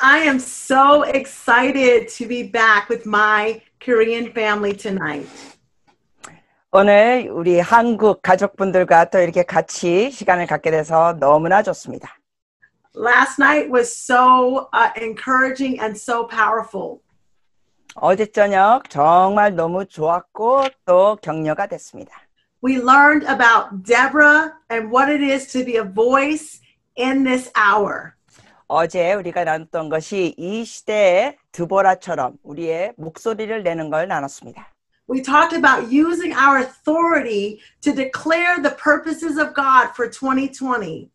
I am so excited to be back with my Korean family tonight. 오늘 우리 한국 가족분들과 또 이렇게 같이 시간을 갖게 돼서 너무나 좋습니다. Last night was so encouraging and so powerful. 어제 저녁 정말 너무 좋았고 또 격려가 됐습니다. We learned about Deborah and what it is to be a voice in this hour. 어제 우리가 나눴던 것이 이 시대의 드보라처럼 우리의 목소리를 내는 걸 나눴습니다. We talked about using our authority to declare the purposes of God for 2020.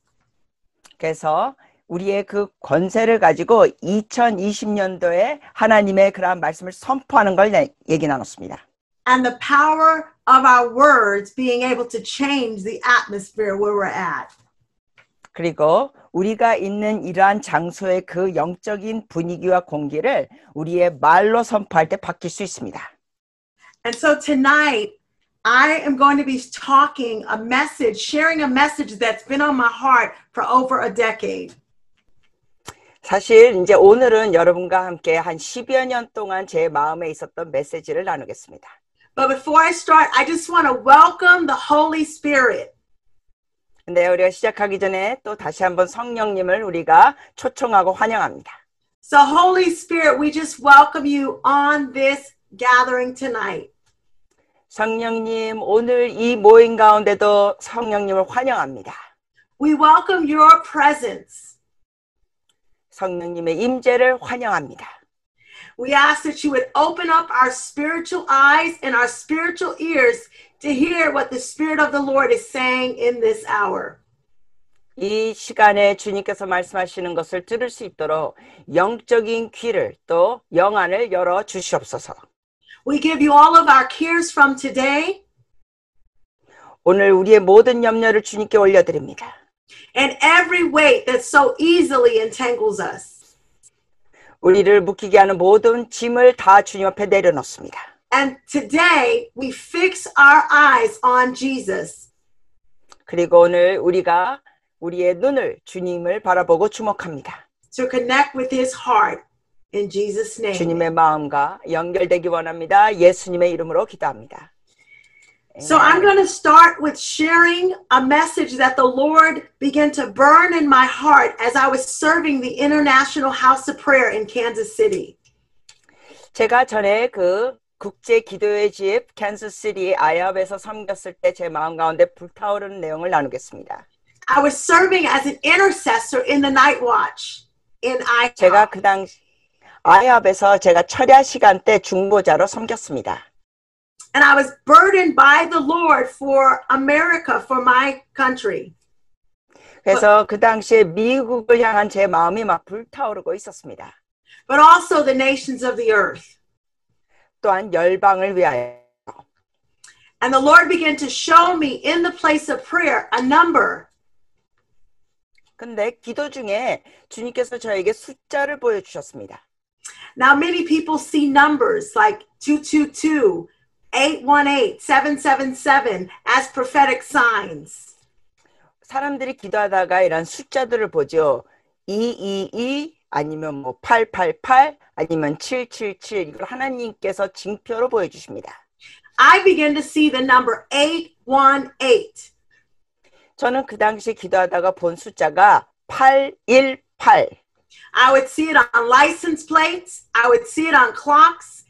그래서 우리의 그 권세를 가지고 2020년도에 하나님의 그러한 말씀을 선포하는 걸 얘기 나눴습니다. And the power of our words being able to change the atmosphere where we're at. 그리고 우리가 있는 이러한 장소의 그 영적인 분위기와 공기를 우리의 말로 선포할 때 바뀔 수 있습니다. And so tonight, I am going to be talking a message, sharing a message that's been on my heart for over a decade. 사실 이제 오늘은 여러분과 함께 한 10여 년 동안 제 마음에 있었던 메시지를 나누겠습니다. But before I start, I just want to welcome the Holy Spirit. 근데 우리가 시작하기 전에 또 다시 한번 성령님을 우리가 초청하고 환영합니다. So Holy Spirit, we just welcome you on this gathering tonight. 성령님, 오늘 이 모임 가운데도 성령님을 환영합니다. We welcome your presence. 성령님의 임재를 환영합니다. We ask that you would open up our spiritual eyes and our spiritual ears to hear what the Spirit of the Lord is saying in this hour. 이 시간에 주님께서 말씀하시는 것을 들을 수 있도록 영적인 귀를 또 영안을 열어 주시옵소서. We give you all of our cares from today. 오늘 우리의 모든 염려를 주님께 올려드립니다. And every weight that so easily entangles us. 우리를 묶이게 하는 모든 짐을 다 주님 앞에 내려놓습니다. And today we fix our eyes on Jesus. 그리고 오늘 우리가 우리의 눈을 주님을 바라보고 주목합니다. To connect with his heart in Jesus' name. 주님의 마음과 연결되기 원합니다. 예수님의 이름으로 기도합니다. So I'm going to start with sharing a message that the Lord began to burn in my heart as I was serving the International House of Prayer in Kansas City. 제가 전에 그 국제 기도의 집 캔자스시티 아이홑에서 섬겼을 때 제 마음 가운데 불타오르는 내용을 나누겠습니다. I was serving as an intercessor in the night watch in IHOP. 제가 그 당시 아이홑에서 제가 철야 시간 때 중보자로 섬겼습니다. And I was burdened by the Lord for America, for my country. 그래서 그 당시에 미국을 향한 제 마음이 막 불타오르고 있었습니다. But also the nations of the earth. 또한 열방을 위하여. And the Lord began to show me in the place of prayer a number. 근데 기도 중에 주님께서 저에게 숫자를 보여주셨습니다. Now many people see numbers like 222, 818, 777 as prophetic signs. 사람들이 기도하다가 이런 숫자들을 보죠. 222 아니면 뭐 888 아니면 777 이걸 하나님께서 징표로 보여주십니다. I began to see the number 818. 저는 그 당시 기도하다가 본 숫자가 818. I would see it on license plates. I would see it on clocks.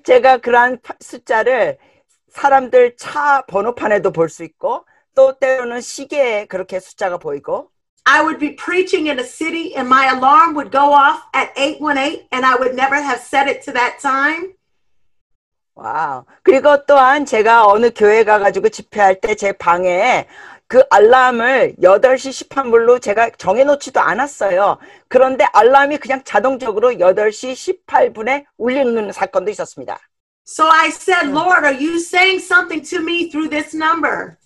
제가 그러한 숫자를 사람들 차 번호판에도 볼 수 있고 또 때로는 시계에 그렇게 숫자가 보이고 I would be preaching in a city and my alarm would go off at 818 and I would never have set it to that time. 와우. 그리고 또한 제가 어느 교회 가가지고 집회할 때 제 방에 그 알람을 8시 13분로 제가 정해놓지도 않았어요. 그런데 알람이 그냥 자동적으로 8시 18분에 울리는 사건도 있었습니다. So I said, Lord, are you saying something to me through this number?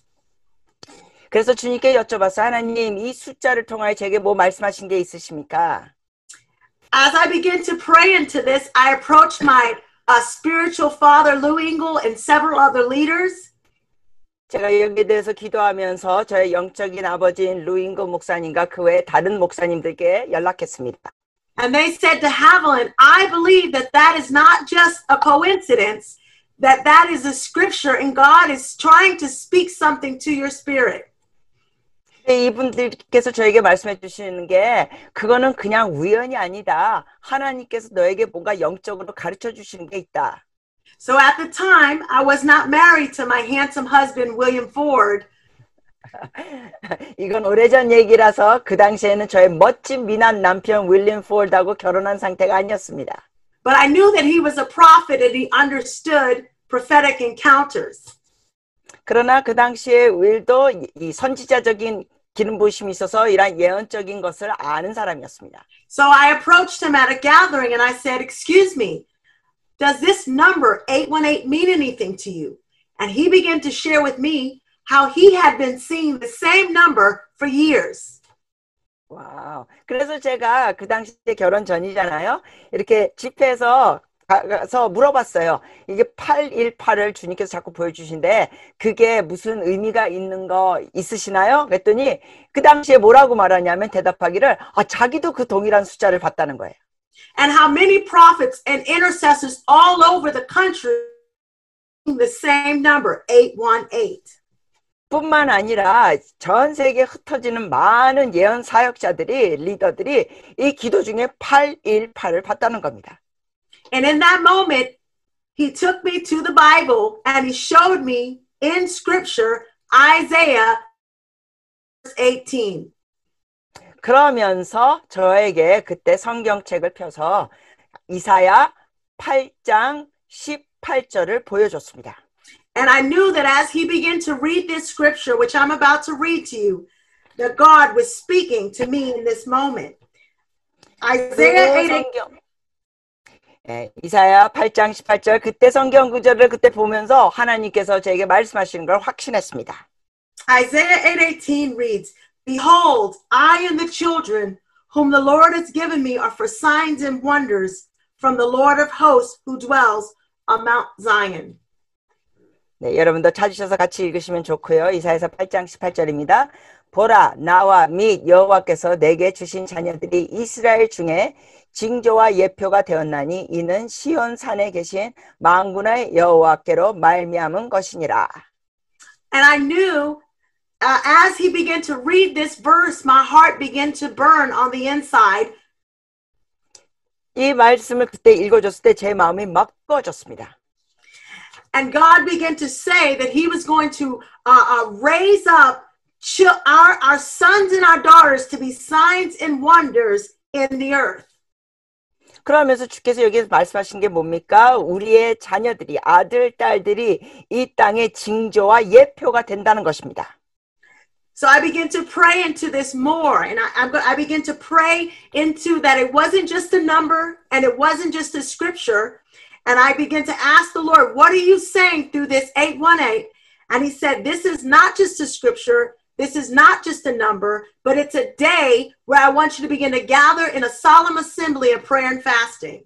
그래서 주님께 여쭤봤어요. 하나님, 이 숫자를 통하여 제게 뭐 말씀하신 게 있으십니까? As I began to pray into this, I approached my spiritual father, Lou Engle, and several other leaders. 제가 여기에 대해서 기도하면서 저의 영적인 아버지인 루인고 목사님과 그 외 다른 목사님들께 연락했습니다. And they said to Haviland, I believe that that is not just a coincidence, that that is a scripture and God is trying to speak something to your spirit. 이분들께서 저에게 말씀해 주시는 게 그거는 그냥 우연이 아니다. 하나님께서 너에게 뭔가 영적으로 가르쳐 주시는 게 있다. So at the time, I was not married to my handsome husband, William Ford. 이건 오래전 얘기라서 그 당시에는 저의 멋진 미남 남편 윌리엄 포드하고 결혼한 상태가 아니었습니다. But I knew that he was a prophet and he understood prophetic encounters. 그러나 그 당시에 윌도 이 선지자적인 기름 부으심이 있어서 이런 예언적인 것을 아는 사람이었습니다. So I approached him at a gathering and I said, excuse me, does this number 818 mean anything to you? And he began to share with me how he had been seeing the same number for years. 와우. 그래서 제가 그 당시에 결혼 전이잖아요. 이렇게 집회에서 가서 물어봤어요. 이게 818을 주님께서 자꾸 보여주신데 그게 무슨 의미가 있는 거 있으시나요? 그랬더니 그 당시에 뭐라고 말하냐면 대답하기를 자기도 그 동일한 숫자를 봤다는 거예요. And how many prophets and intercessors all over the country the same number, 818. 뿐만 아니라 전 세계에 흩어지는 많은 예언 사역자들이 리더들이 이 기도 중에 818을 봤다는 겁니다. And in that moment, he took me to the Bible and he showed me in scripture Isaiah 18. 그러면서 저에게 그때 성경책을 펴서 이사야 8장 18절을 보여줬습니다. And I knew that as he began to read this scripture, which I'm about to read to you, that God was speaking to me in this moment. Isaiah 18. 이사야 8장 18절 그때 성경 구절을 그때 보면서 하나님께서 저에게 말씀하시는 걸 확신했습니다. Isaiah 8:18 reads, Behold, I and the children whom the Lord has given me are for signs and wonders from the Lord of hosts who dwells on Mount Zion. 네, 여러분도 찾으셔서 같이 읽으시면 좋고요. 이사야서 8장 18절입니다. 보라, 나와 및 여호와께서 내게 주신 자녀들이 이스라엘 중에 징조와 예표가 되었나니 이는 시온 산에 계신 만군의 여호와께로 말미암은 것이니라. And I knew as he began to read this verse, my heart began to burn on the inside. 이 말씀을 그때 읽어줬을 때 제 마음이 막 꺼졌습니다. And God began to say that he was going to raise up our sons and our daughters to be signs and wonders in the earth. 그러면서 주께서 여기서 말씀하신 게 뭡니까? 우리의 자녀들이, 아들, 딸들이 이 땅의 징조와 예표가 된다는 것입니다. So I began to pray into this more, and I began to pray into that it wasn't just a number and it wasn't just a scripture. And I began to ask the Lord, what are you saying through this 818? And he said, this is not just a scripture. This is not just a number, but it's a day where I want you to begin to gather in a solemn assembly of prayer and fasting.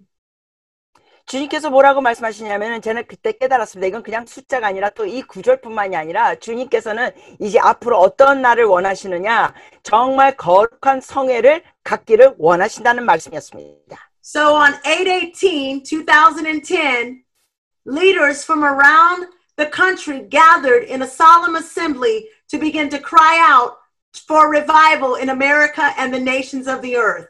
주님께서 뭐라고 말씀하시냐면 저는 그때 깨달았습니다. 이건 그냥 숫자가 아니라 또 이 구절뿐만이 아니라 주님께서는 이제 앞으로 어떤 날을 원하시느냐, 정말 거룩한 성회를 갖기를 원하신다는 말씀이었습니다. So on 8/18, 2010, leaders from around the country gathered in a solemn assembly to begin to cry out for revival in America and the nations of the earth.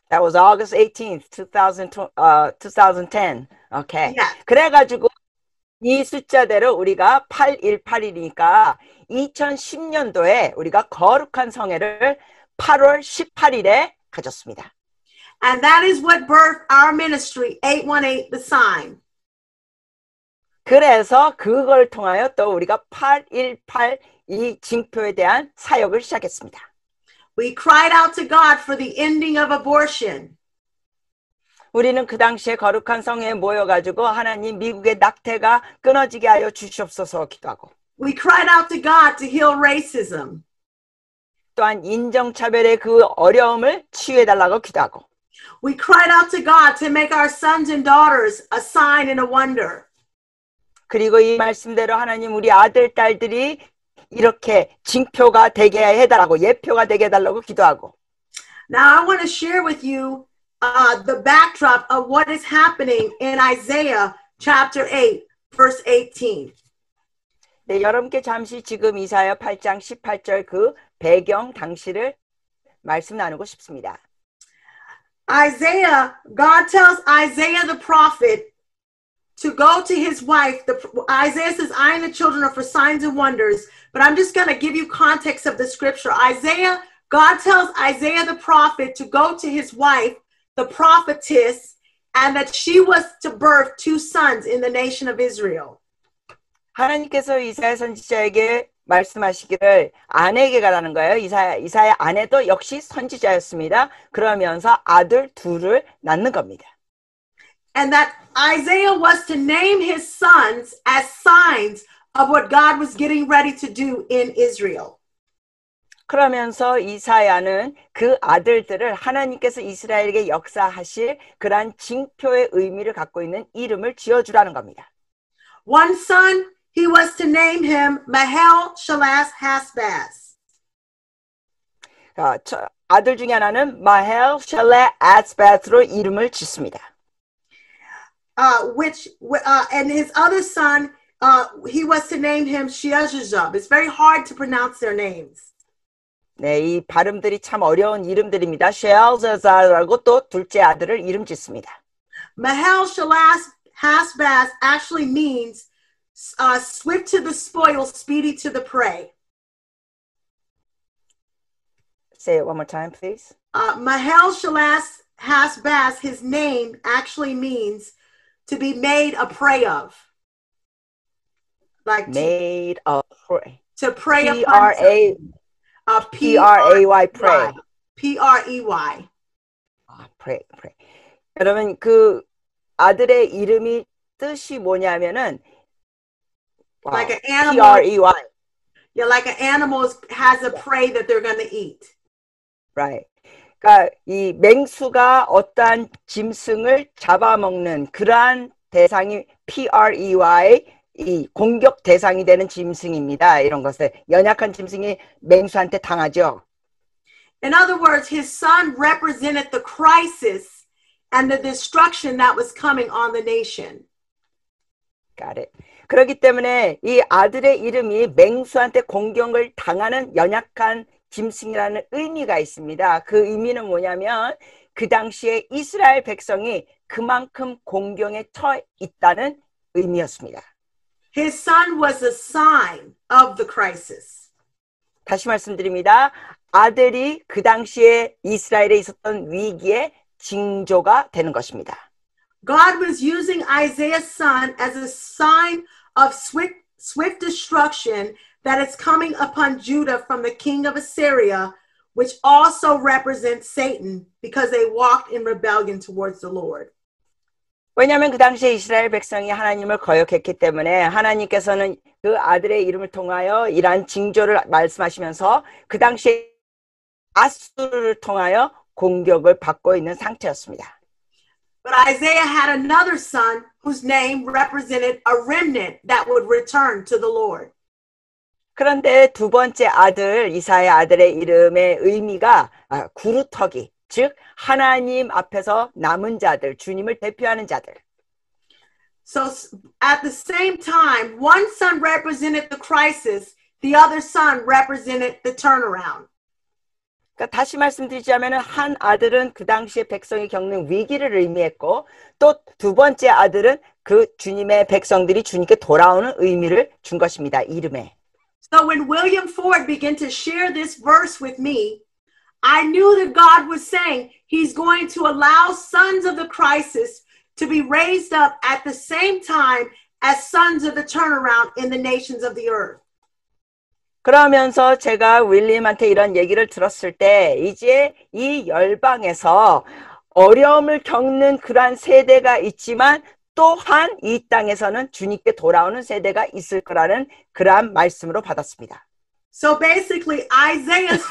That was August 18th, 2010. Okay. Yeah. 그래가지고 이 숫자대로 우리가 818이니까 2010년도에 우리가 거룩한 성회를 8월 18일에 가졌습니다. And that is what birthed our ministry, 818 The Sign. 그래서 그걸 통하여 또 우리가 818 이 징표에 대한 사역을 시작했습니다. We cried out to God for the ending of abortion. 우리는 그 당시에 거룩한 성회에 모여가지고 하나님 미국의 낙태가 끊어지게 하여 주시옵소서 기도하고. We cried out to God to heal racism. 또한 인종차별의 그 어려움을 치유해달라고 기도하고. We cried out to God to make our sons and daughters a sign and a wonder. 그리고 이 말씀대로 하나님 우리 아들, 딸들이 이렇게 징표가 되게 해달라고, 예표가 되게 해달라고 기도하고. Now I want to share with you the backdrop of what is happening in Isaiah chapter 8, verse 18. 네, 여러분께 잠시 지금 이사야 8장 18절 그 배경 당시를 말씀 나누고 싶습니다. Isaiah, God tells Isaiah the prophet to go to his wife. Isaiah says, I and the children are for signs and wonders. But I'm just going to give you context of the scripture. God tells Isaiah the prophet to go to his wife, the prophetess, and that she was to birth two sons in the nation of Israel. 하나님께서 이사야 선지자에게 말씀하시기를 아내에게 가라는 거예요. 이사야 아내도 역시 선지자였습니다. 그러면서 아들 둘을 낳는 겁니다. And that Isaiah was to name his sons as signs of what God was getting ready to do in Israel. 그러면서 이사야는 그 아들들을 하나님께서 이스라엘에게 역사하실 그러한 징표의 의미를 갖고 있는 이름을 지어주라는 겁니다. One son, he was to name him Mahel-shalal-hash-baz. 아들 중에 하나는 마헬-샬레-아스바스로 이름을 짓습니다. And his other son, he was to name him Shealtiel. It's very hard to pronounce their names. 네, 이 발음들이 참 어려운 이름들입니다. 셰알자자라고 또 둘째 아들을 이름 짓습니다. Mahel-shalal-hash-baz actually means swift to the spoil, speedy to the prey. Say it one more time, please. Mahel-shalal-hash-baz, his name actually means to be made a prey of. Like made a prey. To prey upon. P-R-A-Y, pray. P-R-E-Y. pray. 여러분, 그 아들의 이름이 뜻이 뭐냐면은 like an animal. P-R-E-Y. Yeah, like an animal has a prey that they're going to eat. Right. 그러니까 이 맹수가 어떠한 짐승을 잡아먹는 그러한 대상이 P-R-E-Y, 이 공격 대상이 되는 짐승입니다. 이런 것을 연약한 짐승이 맹수한테 당하죠. In other words, his son represented the crisis and the destruction that was coming on the nation. Got it. 그렇기 때문에 이 아들의 이름이 맹수한테 공격을 당하는 연약한 짐승이라는 의미가 있습니다. 그 의미는 뭐냐면 그 당시에 이스라엘 백성이 그만큼 공경에 처해 있다는 의미였습니다. His son was a sign of the crisis. 다시 말씀드립니다. 아들이 그 당시에 이스라엘에 있었던 위기의 징조가 되는 것입니다. God was using Isaiah's son as a sign of swift destruction that is coming upon Judah from the king of Assyria, which also represents Satan because they walked in rebellion towards the Lord. 왜냐하면 그 당시에 이스라엘 백성이 하나님을 거역했기 때문에 하나님께서는 그 아들의 이름을 통하여 이러한 징조를 말씀하시면서 그 당시에 아수르를 통하여 공격을 받고 있는 상태였습니다. But Isaiah had another son whose name represented a remnant that would return to the Lord. 그런데 두 번째 아들 이사야 아들의 이름의 의미가 구루터기, 즉 하나님 앞에서 남은 자들, 주님을 대표하는 자들. So at the same time, one son represented the crisis, the other son represented the turnaround. 그러니까 다시 말씀드리자면 한 아들은 그 당시에 백성이 겪는 위기를 의미했고 또 두 번째 아들은 그 주님의 백성들이 주님께 돌아오는 의미를 준 것입니다. 이름에. So when William Ford began to share this verse with me, I knew that God was saying he's going to allow sons of the crisis to be raised up at the same time as sons of the turnaround in the nations of the earth. 그러면서 제가 윌리엄한테 이런 얘기를 들었을 때 이제 이 열방에서 어려움을 겪는 그러한 세대가 있지만 또한 이 땅에서는 주님께 돌아오는 세대가 있을 거라는 그러한 말씀으로 받았습니다. So basically Isaiah's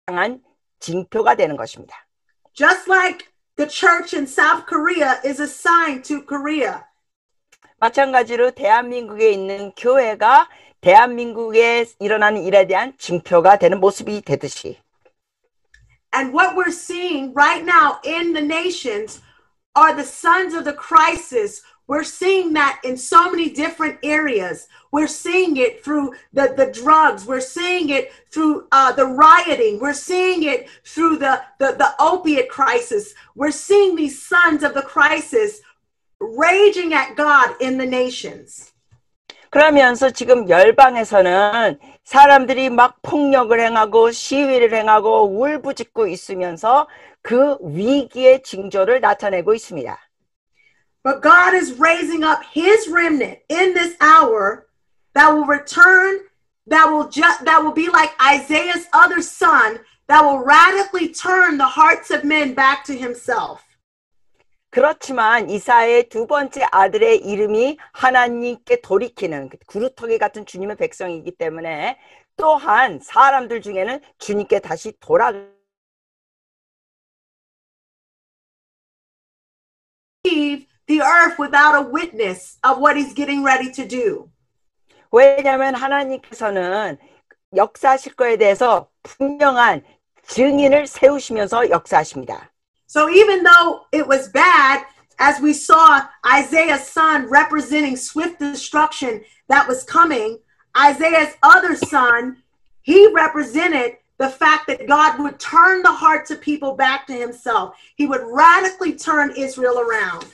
한 징표가 되는 것입니다. Just like the church in South Korea is a sign to Korea. 마찬가지로 대한민국에 있는 교회가 대한민국에 일어나는 일에 대한 징표가 되는 모습이 되듯이. And what we're seeing right now in the nations are the sons of the crisis. We're seeing that in so many different areas. We're seeing it through the drugs. We're seeing it through the rioting. We're seeing it through the opiate crisis. We're seeing these sons of the crisis raging at God in the nations. 그러면서 지금 열방에서는 사람들이 막 폭력을 행하고 시위를 행하고 울부짖고 있으면서 그 위기의 징조를 나타내고 있습니다. But God is raising up his remnant in this hour that will return, that will be like Isaiah's other son, that will radically turn the hearts of men back to himself. 그렇지만 이사야의 두 번째 아들의 이름이 하나님께 돌이키는 구루터기 같은 주님의 백성이기 때문에 또한 사람들 중에는 주님께 다시 the earth without a witness of what he's getting ready to do. 왜냐하면 하나님께서는 역사하실 거에 대해서 분명한 증인을 세우시면서 역사하십니다. So even though it was bad, as we saw Isaiah's son representing swift destruction that was coming, Isaiah's other son, he represented the fact that God would turn the hearts of people back to himself. He would radically turn Israel around.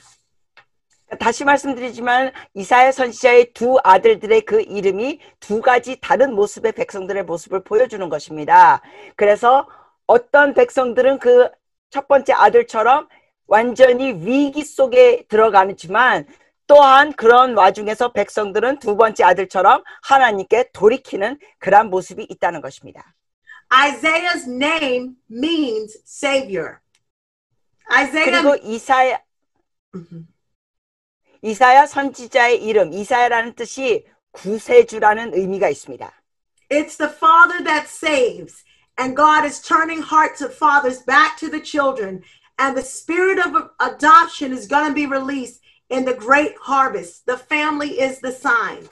다시 말씀드리지만 이사야 선지자의 두 아들들의 그 이름이 두 가지 다른 모습의 백성들의 모습을 보여주는 것입니다. 그래서 어떤 백성들은 그 첫 번째 아들처럼 완전히 위기 속에 들어가지만 또한 그런 와중에서 백성들은 두 번째 아들처럼 하나님께 돌이키는 그런 모습이 있다는 것입니다. Isaiah's name means savior. 그리고 이사야 선지자의 이름, 이사야라는 뜻이 구세주라는 의미가 있습니다. It's the father that saves. And God is turning hearts of fathers back to the children. And the spirit of adoption is going to be released in the great harvest. The family is the sign.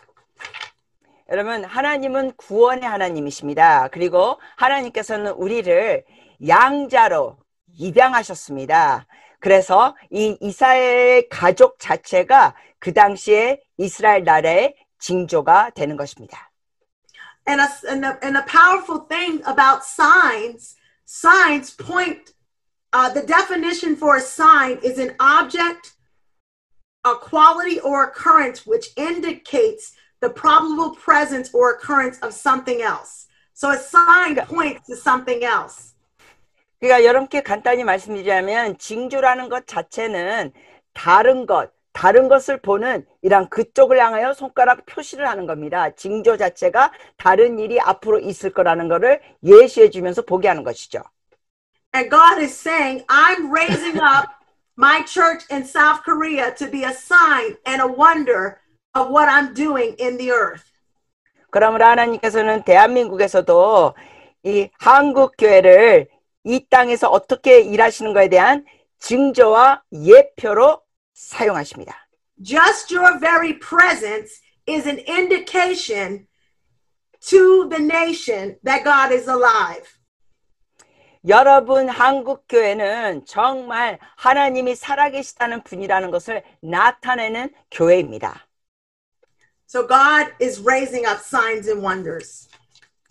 여러분, 하나님은 구원의 하나님이십니다. 그리고 하나님께서는 우리를 양자로 입양하셨습니다. 그래서 이 이스라엘 가족 자체가 그 당시에 이스라엘 나라의 징조가 되는 것입니다. And a powerful thing about signs point, the definition for a sign is an object, a quality or occurrence which indicates the probable presence or occurrence of something else. So a sign points to something else. 그러니까 여러분께 간단히 말씀드리자면 징조라는 것 자체는 다른 것을 보는 이런 그쪽을 향하여 손가락 표시를 하는 겁니다. 징조 자체가 다른 일이 앞으로 있을 거라는 것을 예시해 주면서 보게 하는 것이죠. And God is saying, I'm raising up my church in South Korea to be a sign and a wonder of what I'm doing in the earth. 그러므로 하나님께서는 대한민국에서도 이 한국 교회를 이 땅에서 어떻게 일하시는 것에 대한 징조와 예표로 사용하십니다. Just your very presence is an indication to the nation that God is alive. 여러분 한국 교회는 정말 하나님이 살아계시다는 분이라는 것을 나타내는 교회입니다. So God is raising up signs and wonders.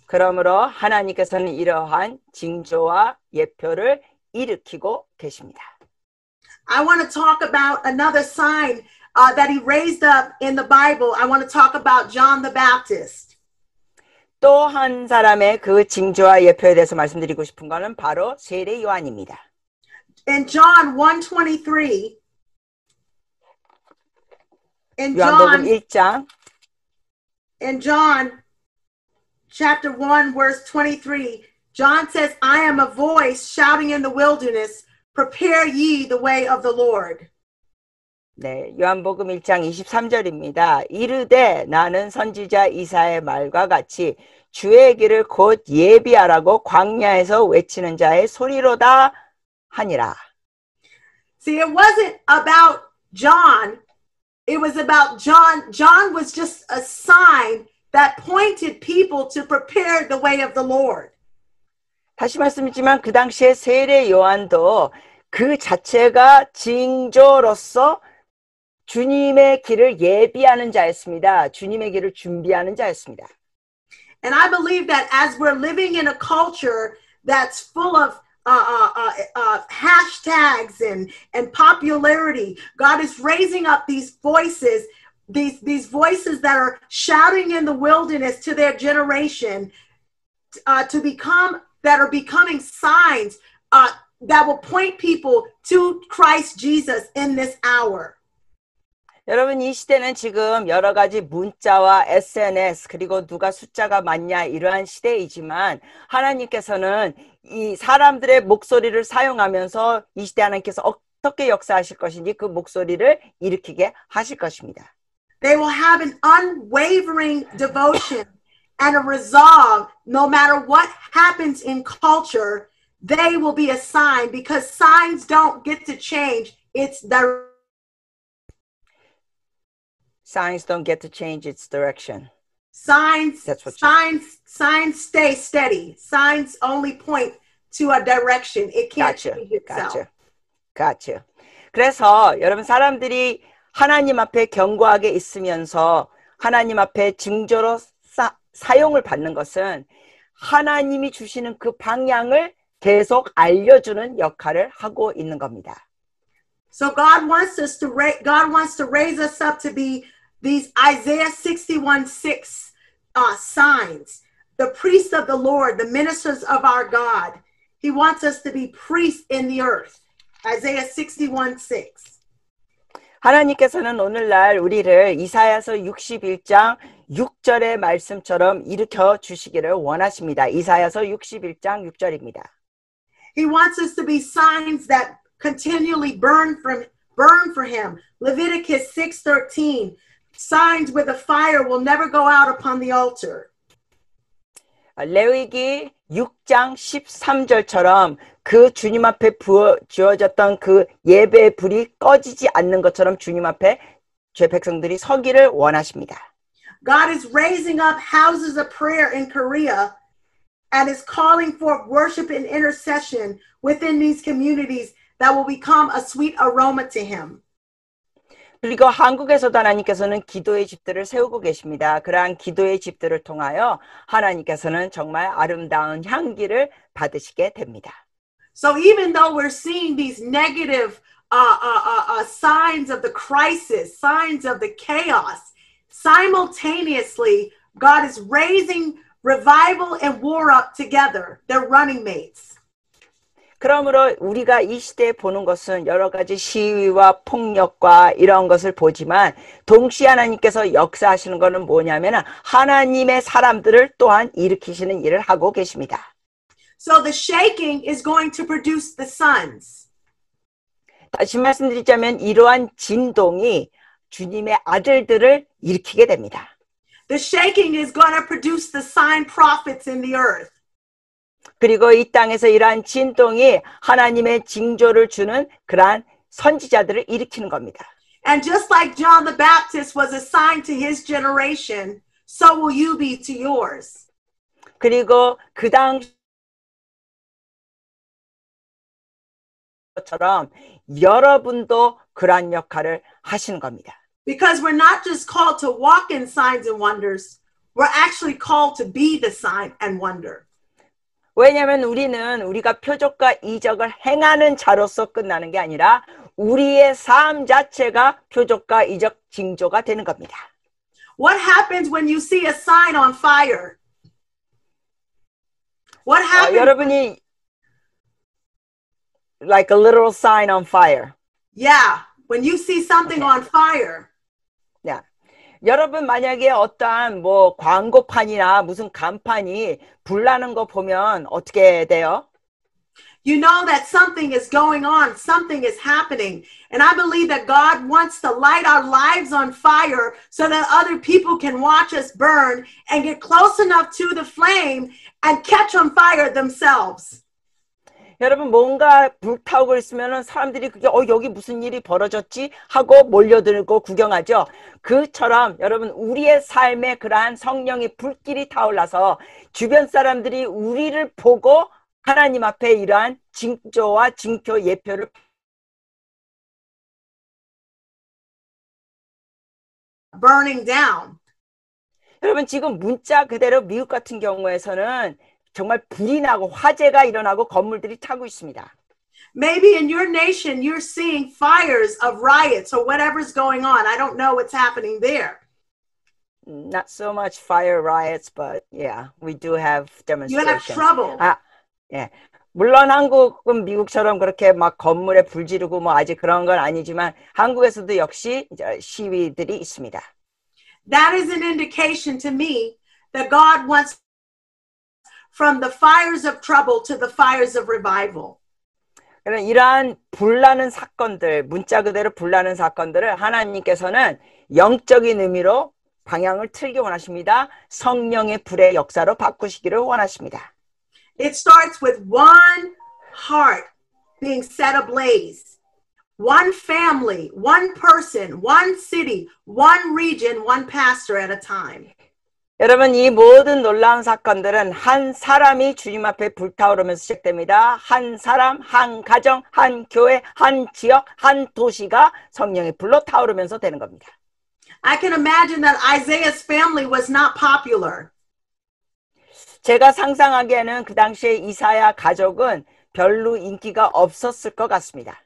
그러므로 하나님께서는 이러한 징조와 예표를 일으키고 계십니다. I want to talk about another sign that he raised up in the Bible. I want to talk about John the Baptist. 또 한 사람의 그 징조와 예표에 대해서 말씀드리고 싶은 것은 바로 세례 요한입니다. In John 1:23, 요한복음 1장 in John chapter 1 verse 23, John says, I am a voice shouting in the wilderness, prepare ye the way of the Lord. 네, 요한복음 1장 23절입니다. 이르되 나는 선지자 이사야의 말과 같이 주의 길을 곧 예비하라고 광야에서 외치는 자의 소리로다 하니라. See, it wasn't about John. It was about John. John was just a sign that pointed people to prepare the way of the Lord. 다시 말씀드리지만 그 당시에 세례 요한도 그 자체가 징조로서 주님의 길을 예비하는 자였습니다. 주님의 길을 준비하는 자였습니다. And I believe that as we're living in a culture that's full of hashtags and popularity, God is raising up these voices, these voices that are shouting in the wilderness to their generation, that are becoming signs that will point people to Christ Jesus in this hour. 여러분, 이 시대는 지금 여러 가지 문자와 SNS 그리고 누가 숫자가 많냐 이러한 시대이지만 하나님께서는 이 사람들의 목소리를 사용하면서 이 시대 하나님께서 어떻게 역사하실 것인지 그 목소리를 일으키게 하실 것입니다. They will have an unwavering devotion and a resolve no matter what happens in culture. They will be a sign because signs don't get to change. Signs don't get to change its direction. Signs stay steady. Signs only point to a direction. It can't change itself. Gotcha. 그래서 여러분 사람들이 하나님 앞에 견고하게 있으면서 하나님 앞에 징조로 사용을 받는 것은 하나님이 주시는 그 방향을 계속 알려주는 역할을 하고 있는 겁니다. So God wants to raise us up to be these Isaiah 61:6 signs, the priests of the Lord, the ministers of our God. He wants us to be priests in the earth. Isaiah 61:6. 하나님께서는 오늘날 우리를 이사야서 61장 6절의 말씀처럼 일으켜 주시기를 원하십니다. 이사야서 61장 6절입니다. He wants us to be signs that continually burn for him. Leviticus 6:13. Signs where the fire will never go out upon the altar. 레위기 6장 13절처럼 그 주님 앞에 주어졌던 그 예배의 불이 꺼지지 않는 것처럼 주님 앞에 죄 백성들이 서기를 원하십니다. God is raising up houses of prayer in Korea and is calling for worship and intercession within these communities that will become a sweet aroma to him. 그리고 한국에서도 하나님께서는 기도의 집들을 세우고 계십니다. 그러한 기도의 집들을 통하여 하나님께서는 정말 아름다운 향기를 받으시게 됩니다. So even though we're seeing these negative signs of the crisis, signs of the chaos, simultaneously God is raising revival and war up together. They're running mates. 그러므로 우리가 이 시대에 보는 것은 여러 가지 시위와 폭력과 이런 것을 보지만 동시에 하나님께서 역사하시는 것은 뭐냐면 하나님의 사람들을 또한 일으키시는 일을 하고 계십니다. So the shaking is going to produce the sons. 다시 말씀드리자면 이러한 진동이 주님의 아들들을 일으키게 됩니다. The shaking is going to produce the sign prophets in the earth. 그리고 이 땅에서 이러한 진동이 하나님의 징조를 주는 그러한 선지자들을 일으키는 겁니다. And just like John the Baptist was a sign to his generation, so will you be to yours. 그리고 그 당처럼 여러분도 그러한 역할을 하시는 겁니다. Because we're not just called to walk in signs and wonders, we're actually called to be the sign and wonder. 왜냐하면 우리가 표적과 이적을 행하는 자로서 끝나는 게 아니라 우리의 삶 자체가 표적과 이적 징조가 되는 겁니다. What happens when you see a sign on fire? What happens? 여러분이 like a literal sign on fire. Yeah, when you see something on fire. Yeah. 여러분 만약에 어떠한 뭐 광고판이나 무슨 간판이 불나는 거 보면 어떻게 돼요? you know that something is going on, something is happening. And I believe that God wants to light our lives on fire so that other people can watch us burn and get close enough to the flame and catch on fire themselves. 여러분 뭔가 불타오고 있으면 사람들이 그게 여기 무슨 일이 벌어졌지 하고 몰려들고 구경하죠. 그처럼 여러분 우리의 삶에 그러한 성령의 불길이 타올라서 주변 사람들이 우리를 보고 하나님 앞에 이러한 징조와 징표 예표를 burning down. 여러분 지금 문자 그대로 미국 같은 경우에서는 정말 불이 나고 화재가 일어나고 건물들이 타고 있습니다. Maybe in your nation you're seeing fires of riots or whatever's going on. I don't know what's happening there. Not so much fire riots, but yeah, we do have demonstrations. You have trouble. 예. 물론 한국은 미국처럼 그렇게 막 건물에 불 지르고 뭐 아직 그런 건 아니지만 한국에서도 역시 시위들이 있습니다. That is an indication to me that God wants from the fires of trouble to the fires of revival. 이러한 불나는 사건들, 문자 그대로 불나는 사건들을 하나님께서는 영적인 의미로 방향을 틀기 원하십니다. 성령의 불의 역사로 바꾸시기를 원하십니다. It starts with one heart being set ablaze. One family, one person, one city, one region, one pastor at a time. 여러분 이 모든 놀라운 사건들은 한 사람이 주님 앞에 불타오르면서 시작됩니다. 한 사람, 한 가정, 한 교회, 한 지역, 한 도시가 성령의 불로 타오르면서 되는 겁니다. I can imagine that Isaiah's family was not popular. 제가 상상하기에는 그 당시에 이사야 가족은 별로 인기가 없었을 것 같습니다.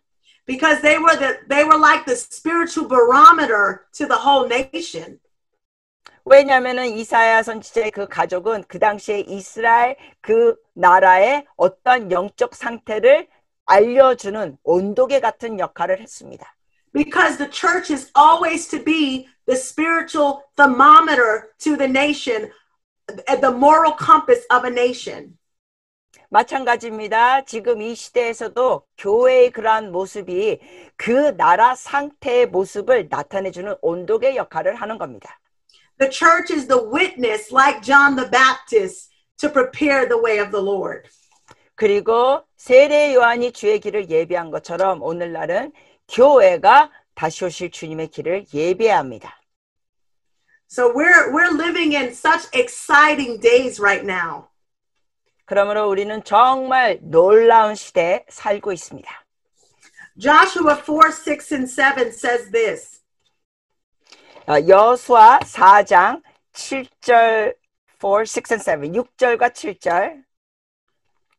Because they were like the spiritual barometer to the whole nation. 왜냐하면은 이사야 선지자의 그 가족은 그 당시에 이스라엘 그 나라의 어떤 영적 상태를 알려주는 온도계 같은 역할을 했습니다. Because the church is always to be the spiritual thermometer to the nation, the moral compass of a nation. 마찬가지입니다. 지금 이 시대에서도 교회의 그러한 모습이 그 나라 상태의 모습을 나타내주는 온도계 역할을 하는 겁니다. The church is the witness, like John the Baptist, to prepare the way of the Lord. 그리고 세례 요한이 주의 길을 예비한 것처럼 오늘날은 교회가 다시 오실 주님의 길을 예비합니다. So we're living in such exciting days right now. 그러므로 우리는 정말 놀라운 시대에 살고 있습니다. Joshua 4, 6, and 7 says this. 여호수아 4장 7절 4, 6, and 7 6절과 7절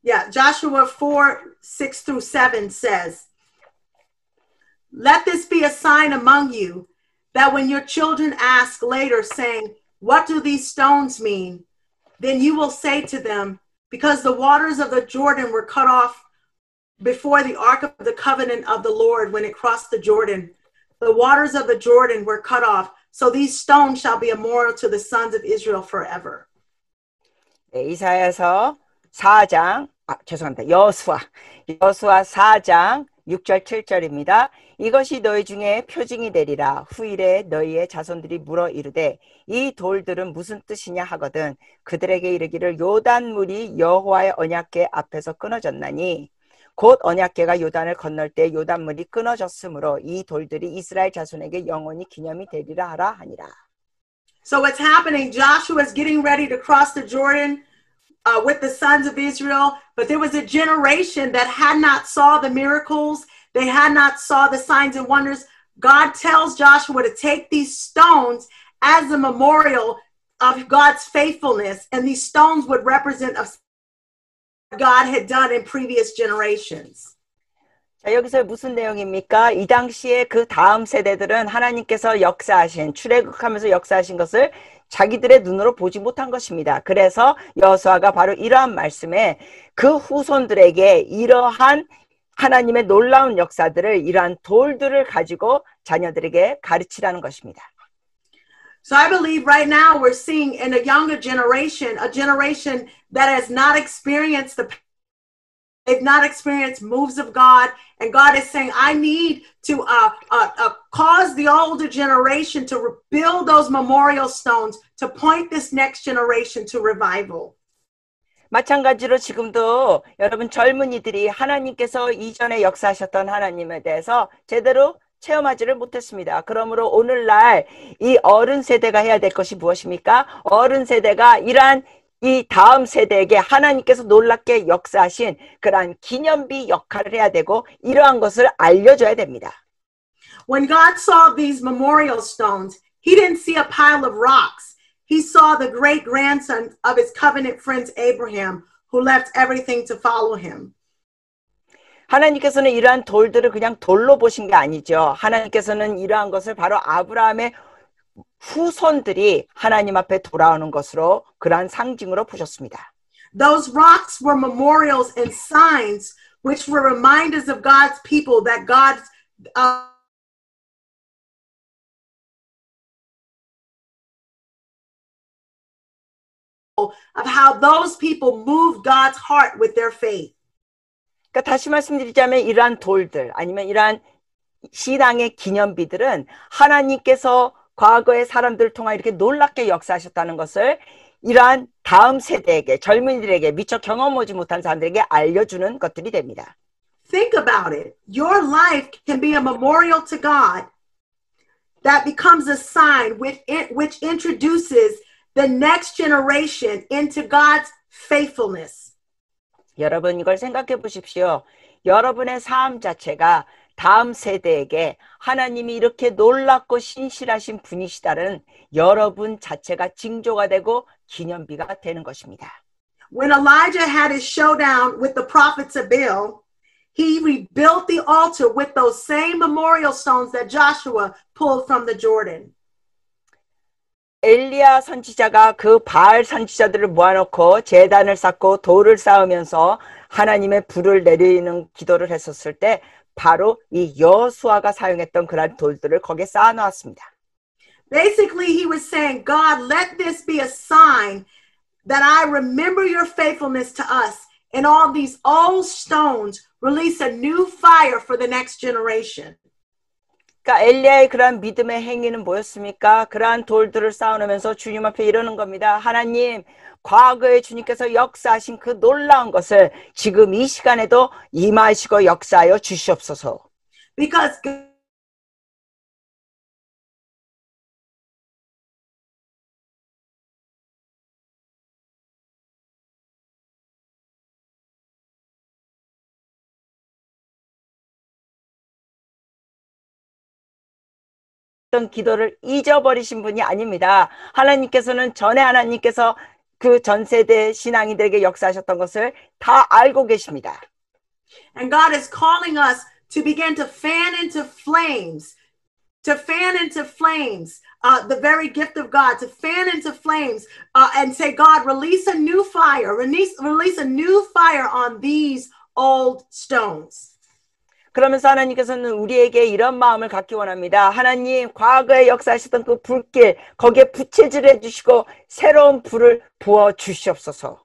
Yeah, Joshua 4, 6 through 7 says, Let this be a sign among you, that when your children ask later, saying, What do these stones mean? Then you will say to them, Because the waters of the Jordan were cut off before the ark of the covenant of the Lord when it crossed the Jordan. The waters of the Jordan were cut off, so these stones shall be a memorial to the sons of Israel forever. 네, 이사야서 4장, 죄송합니다. 여호수아 4장 6절 7절입니다. 이것이 너희 중에 표징이 되리라. 후일에 너희의 자손들이 물어 이르되 이 돌들은 무슨 뜻이냐 하거든 그들에게 이르기를 요단물이 여호와의 언약궤 앞에서 끊어졌나니 곧 언약궤가 요단을 건널 때 요단물이 끊어졌으므로 이 돌들이 이스라엘 자손에게 영원히 기념이 되리라 하라 하니라. So what's happening? Joshua is getting ready to cross the Jordan with the sons of Israel, but there was a generation that had not saw the miracles. They had not saw the signs and wonders. God tells Joshua to take these stones as a memorial of God's faithfulness, and these stones would represent of God had done in previous generations. 자, 여기서 무슨 내용입니까? 이 당시에 그 다음 세대들은 하나님께서 역사하신 출애굽하면서 역사하신 것을 자기들의 눈으로 보지 못한 것입니다. 그래서 여호수아가 바로 이러한 말씀에 그 후손들에게 이러한 하나님의 놀라운 역사들을 이러한 돌들을 가지고 자녀들에게 가르치라는 것입니다. So I believe right now we're seeing in a younger generation, a generation that has not experienced the They've not experienced moves of God. And God is saying, I need to cause the older generation to build those memorial stones to point this next generation to revival. 마찬가지로 지금도 여러분 젊은이들이 하나님께서 이전에 역사하셨던 하나님에 대해서 제대로 체험하지를 못했습니다. 그러므로 오늘날 이 어른 세대가 해야 될 것이 무엇입니까? 어른 세대가 이러한 이 다음 세대에게 하나님께서 놀랍게 역사하신 그러한 기념비 역할을 해야 되고 이러한 것을 알려줘야 됩니다. When God saw these memorial stones, he didn't see a pile of rocks. He saw the great grandson of his covenant friend Abraham, who left everything to follow him. 하나님께서는 이러한 돌들을 그냥 돌로 보신 게 아니죠. 하나님께서는 이러한 것을 바로 아브라함의 후손들이 하나님 앞에 돌아오는 것으로 그러한 상징으로 보셨습니다. Those rocks were memorials and signs which were reminders of God's people that God of how those people moved God's heart with their faith. 그러니까 다시 말씀드리자면 이러한 돌들 아니면 이러한 신앙의 기념비들은 하나님께서 과거의 사람들을 통해 이렇게 놀랍게 역사하셨다는 것을 이러한 다음 세대에게 젊은이들에게 미처 경험하지 못한 사람들에게 알려주는 것들이 됩니다. Think about it. Your life can be a memorial to God that becomes a sign which introduces the next generation into God's faithfulness. 여러분 이걸 생각해 보십시오. 여러분의 삶 자체가 다음 세대에게 하나님이 이렇게 놀랍고 신실하신 분이시다는 여러분 자체가 징조가 되고 기념비가 되는 것입니다. When Elijah had his showdown with the prophets of Baal, he rebuilt the altar with those same memorial stones that Joshua pulled from the Jordan. 엘리야 선지자가 그 바알 선지자들을 모아놓고 제단을 쌓고 돌을 쌓으면서 하나님의 불을 내리는 기도를 했었을 때 바로 이 여호수아가 사용했던 그런 돌들을 거기에 쌓아놓았습니다. Basically, he was saying, God, let this be a sign that I remember your faithfulness to us, and all these old stones release a new fire for the next generation. 그러니까 엘리야의 그러한 믿음의 행위는 뭐였습니까? 그러한 돌들을 쌓아놓으면서 주님 앞에 이러는 겁니다. 하나님, 과거에 주님께서 역사하신 그 놀라운 것을 지금 이 시간에도 임하시고 역사하여 주시옵소서. Because 기도를 잊어버리신 분이 아닙니다. 하나님께서는 전에 하나님께서 그 전 세대 신앙인들에게 역사하셨던 것을 다 알고 계십니다. And God is calling us to begin to fan into flames, the very gift of God, to fan into flames and say, God, release a new fire, release a new fire on these old stones. 그러면서 하나님께서는 우리에게 이런 마음을 갖기 원합니다. 하나님, 과거에 역사하셨던 그 불길, 거기에 부채질해 주시고 새로운 불을 부어 주시옵소서.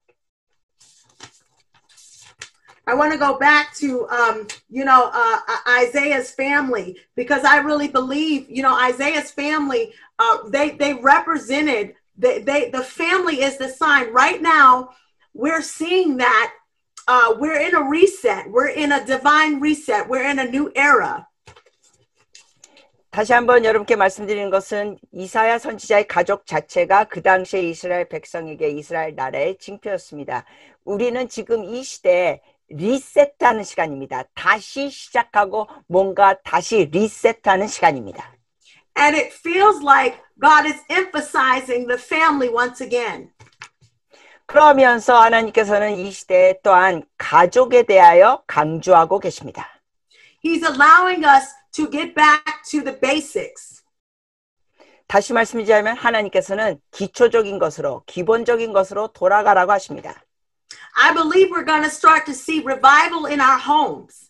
I want to go back to, Isaiah's family, because I really believe, Isaiah's family, they represented, the family is the sign. Right now, we're seeing that we're in a reset. We're in a divine reset. We're in a new era. 다시 한번 여러분께 말씀드리는 것은 이사야 선지자의 가족 자체가 그 당시에 이스라엘 백성에게 이스라엘 나라의 징표였습니다. 우리는 지금 이 시대에 리셋하는 시간입니다. 다시 시작하고 뭔가 다시 리셋하는 시간입니다. And it feels like God is emphasizing the family once again. 그러면서 하나님께서는 이 시대에 또한 가족에 대하여 강조하고 계십니다. He's allowing us to get back to the basics. 다시 말씀드리자면 하나님께서는 기초적인 것으로, 기본적인 것으로 돌아가라고 하십니다. I believe we're going to start to see revival in our homes.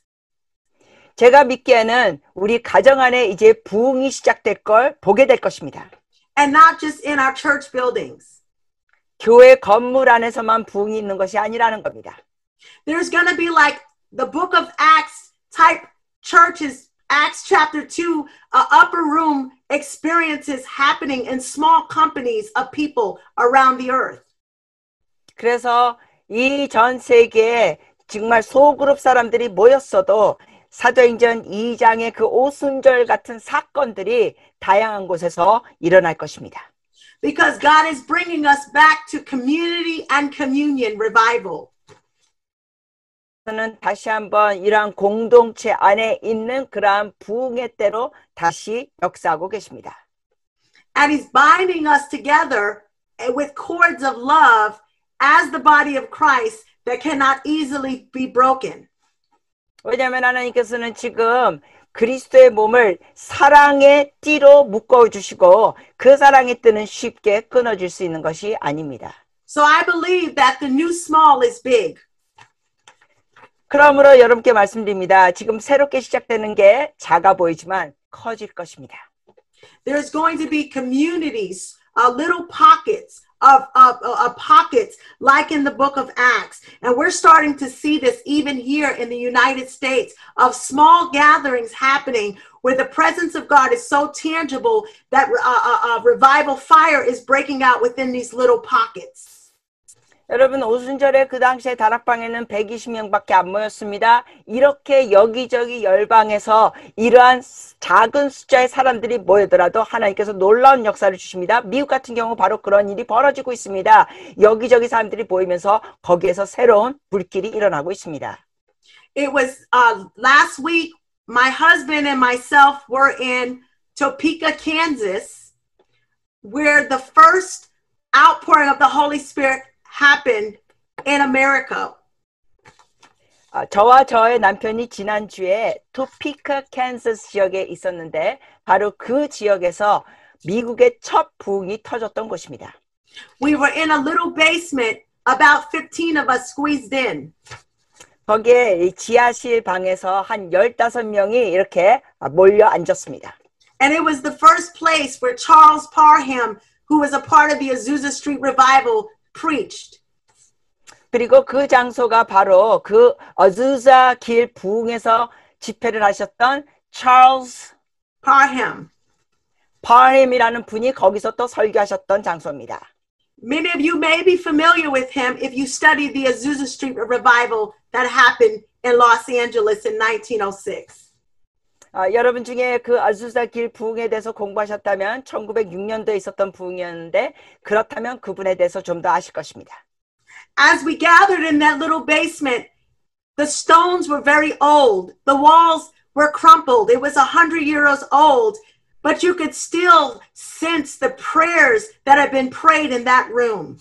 제가 믿기에는 우리 가정 안에 이제 부흥이 시작될 걸 보게 될 것입니다. And not just in our church buildings. 교회 건물 안에서만 부흥이 있는 것이 아니라는 겁니다. There's going to be like the book of Acts type churches, Acts chapter 2, upper room experiences happening in small companies of people around the earth. 그래서 이 전 세계에 정말 소그룹 사람들이 모였어도 사도행전 2장의 그 오순절 같은 사건들이 다양한 곳에서 일어날 것입니다. Because God is bringing us back to community and communion revival. 저는 다시 한번 이러한 공동체 안에 있는 그러한 부흥의 때로 다시 역사하고 계십니다. And he's binding us together with cords of love as the body of Christ that cannot easily be broken. 왜냐하면 하나님께서는 지금 그리스도의 몸을 사랑의 띠로 묶어주시고 그 사랑의 띠는 쉽게 끊어질 수 있는 것이 아닙니다. So I believe that the new small is big. 그러므로 여러분께 말씀드립니다. 지금 새롭게 시작되는 게 작아 보이지만 커질 것입니다. There's going to be communities, little pockets of pockets like in the book of Acts. And we're starting to see this even here in the United States of small gatherings happening where the presence of God is so tangible that revival fire is breaking out within these little pockets. 여러분 오순절에 그 당시에 다락방에는 120명밖에 안 모였습니다. 이렇게 여기저기 열방에서 이러한 작은 숫자의 사람들이 모이더라도 하나님께서 놀라운 역사를 주십니다. 미국 같은 경우 바로 그런 일이 벌어지고 있습니다. 여기저기 사람들이 모이면서 거기에서 새로운 불길이 일어나고 있습니다. It was last week my husband and myself were in Topeka, Kansas, where the first outpouring of the Holy Spirit happened in America. 저와 저의 남편이 지난주에 토피카 캔자스 지역에 있었는데 바로 그 지역에서 미국의 첫 부흥이 터졌던 곳입니다. We were in a little basement, about 15 of us squeezed in. 거기에 지하실 방에서 한 15명이 이렇게 몰려 앉았습니다. And it was the first place where Charles Parham, who was a part of the Azusa Street Revival, preached. 그리고 그 장소가 바로 그 어즈자 길 부흥에서 집회를 하셨던 찰스 파햄이라는 분이 거기서 또 설교하셨던 장소입니다. Many of you may be familiar with him if you studied the Azusa Street Revival that happened in Los Angeles in 1906. 여러분 중에 그 아주사 길 부흥에 대해서 공부하셨다면 1906년도에 있었던 부흥이었는데 그렇다면 그분에 대해서 좀 더 아실 것입니다. As we gathered in that little basement, the stones were very old. The walls were crumpled. It was 100 years old, but you could still sense the prayers that had been prayed in that room.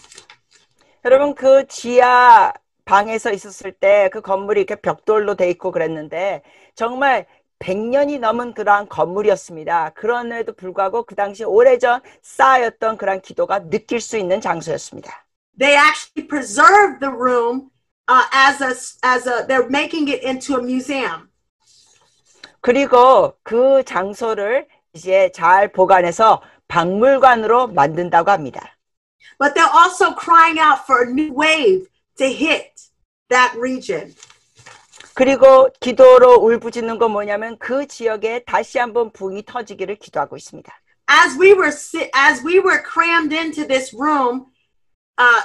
여러분 그 지하 방에서 있었을 때 그 건물이 이렇게 벽돌로 돼 있고 그랬는데 정말 100년이 넘은 그러한 건물이었습니다. 그럼에도 불구하고 그 당시 오래전 쌓였던 그런 기도가 느낄 수 있는 장소였습니다. They actually preserved the room they're making it into a museum. 그리고 그 장소를 이제 잘 보관해서 박물관으로 만든다고 합니다. But they're also crying out for a new wave to hit that region. 그리고 기도로 울부짖는 건 뭐냐면 그 지역에 다시 한번 부흥이 터지기를 기도하고 있습니다. As we were crammed into this room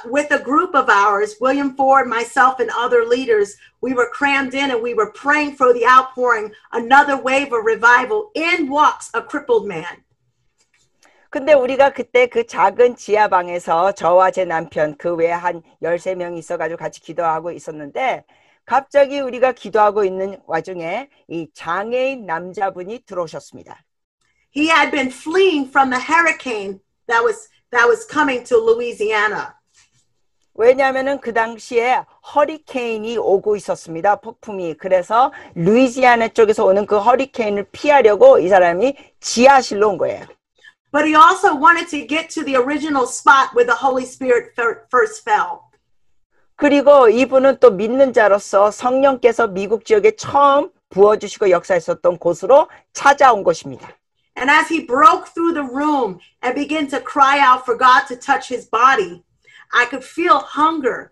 with a group of ours, William Ford, myself, and other leaders, we were crammed in and we were praying for the outpouring, another wave of revival. In walks a crippled man. 근데 우리가 그때 그 작은 지하방에서 저와 제 남편 그 외에 한 13명이 있어가지고 같이 기도하고 있었는데 갑자기 우리가 기도하고 있는 와중에 이 장애인 남자분이 들어오셨습니다. He had been fleeing from the hurricane that was coming to Louisiana. 왜냐하면은 그 당시에 허리케인이 오고 있었습니다. 폭풍이. 그래서 루이지애나 쪽에서 오는 그 허리케인을 피하려고 이 사람이 지하실로 온 거예요. But he also wanted to get to the original spot where the Holy Spirit first fell. 그리고 이분은 또 믿는 자로서 성령께서 미국 지역에 처음 부어주시고 역사했었던 곳으로 찾아온 것입니다. And as he broke through the room and began to cry out for God to touch his body, I could feel hunger.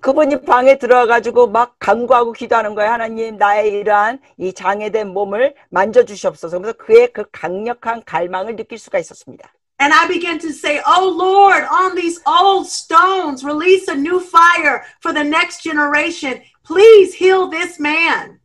그분이 방에 들어가가지고 막 간구하고 기도하는 거예요. 하나님, 나의 이러한 이 장애된 몸을 만져주시옵소서. 그래서 그의 그 강력한 갈망을 느낄 수가 있었습니다. And I began to say, oh Lord, on these old stones, release a new fire for the next generation. Please heal this man.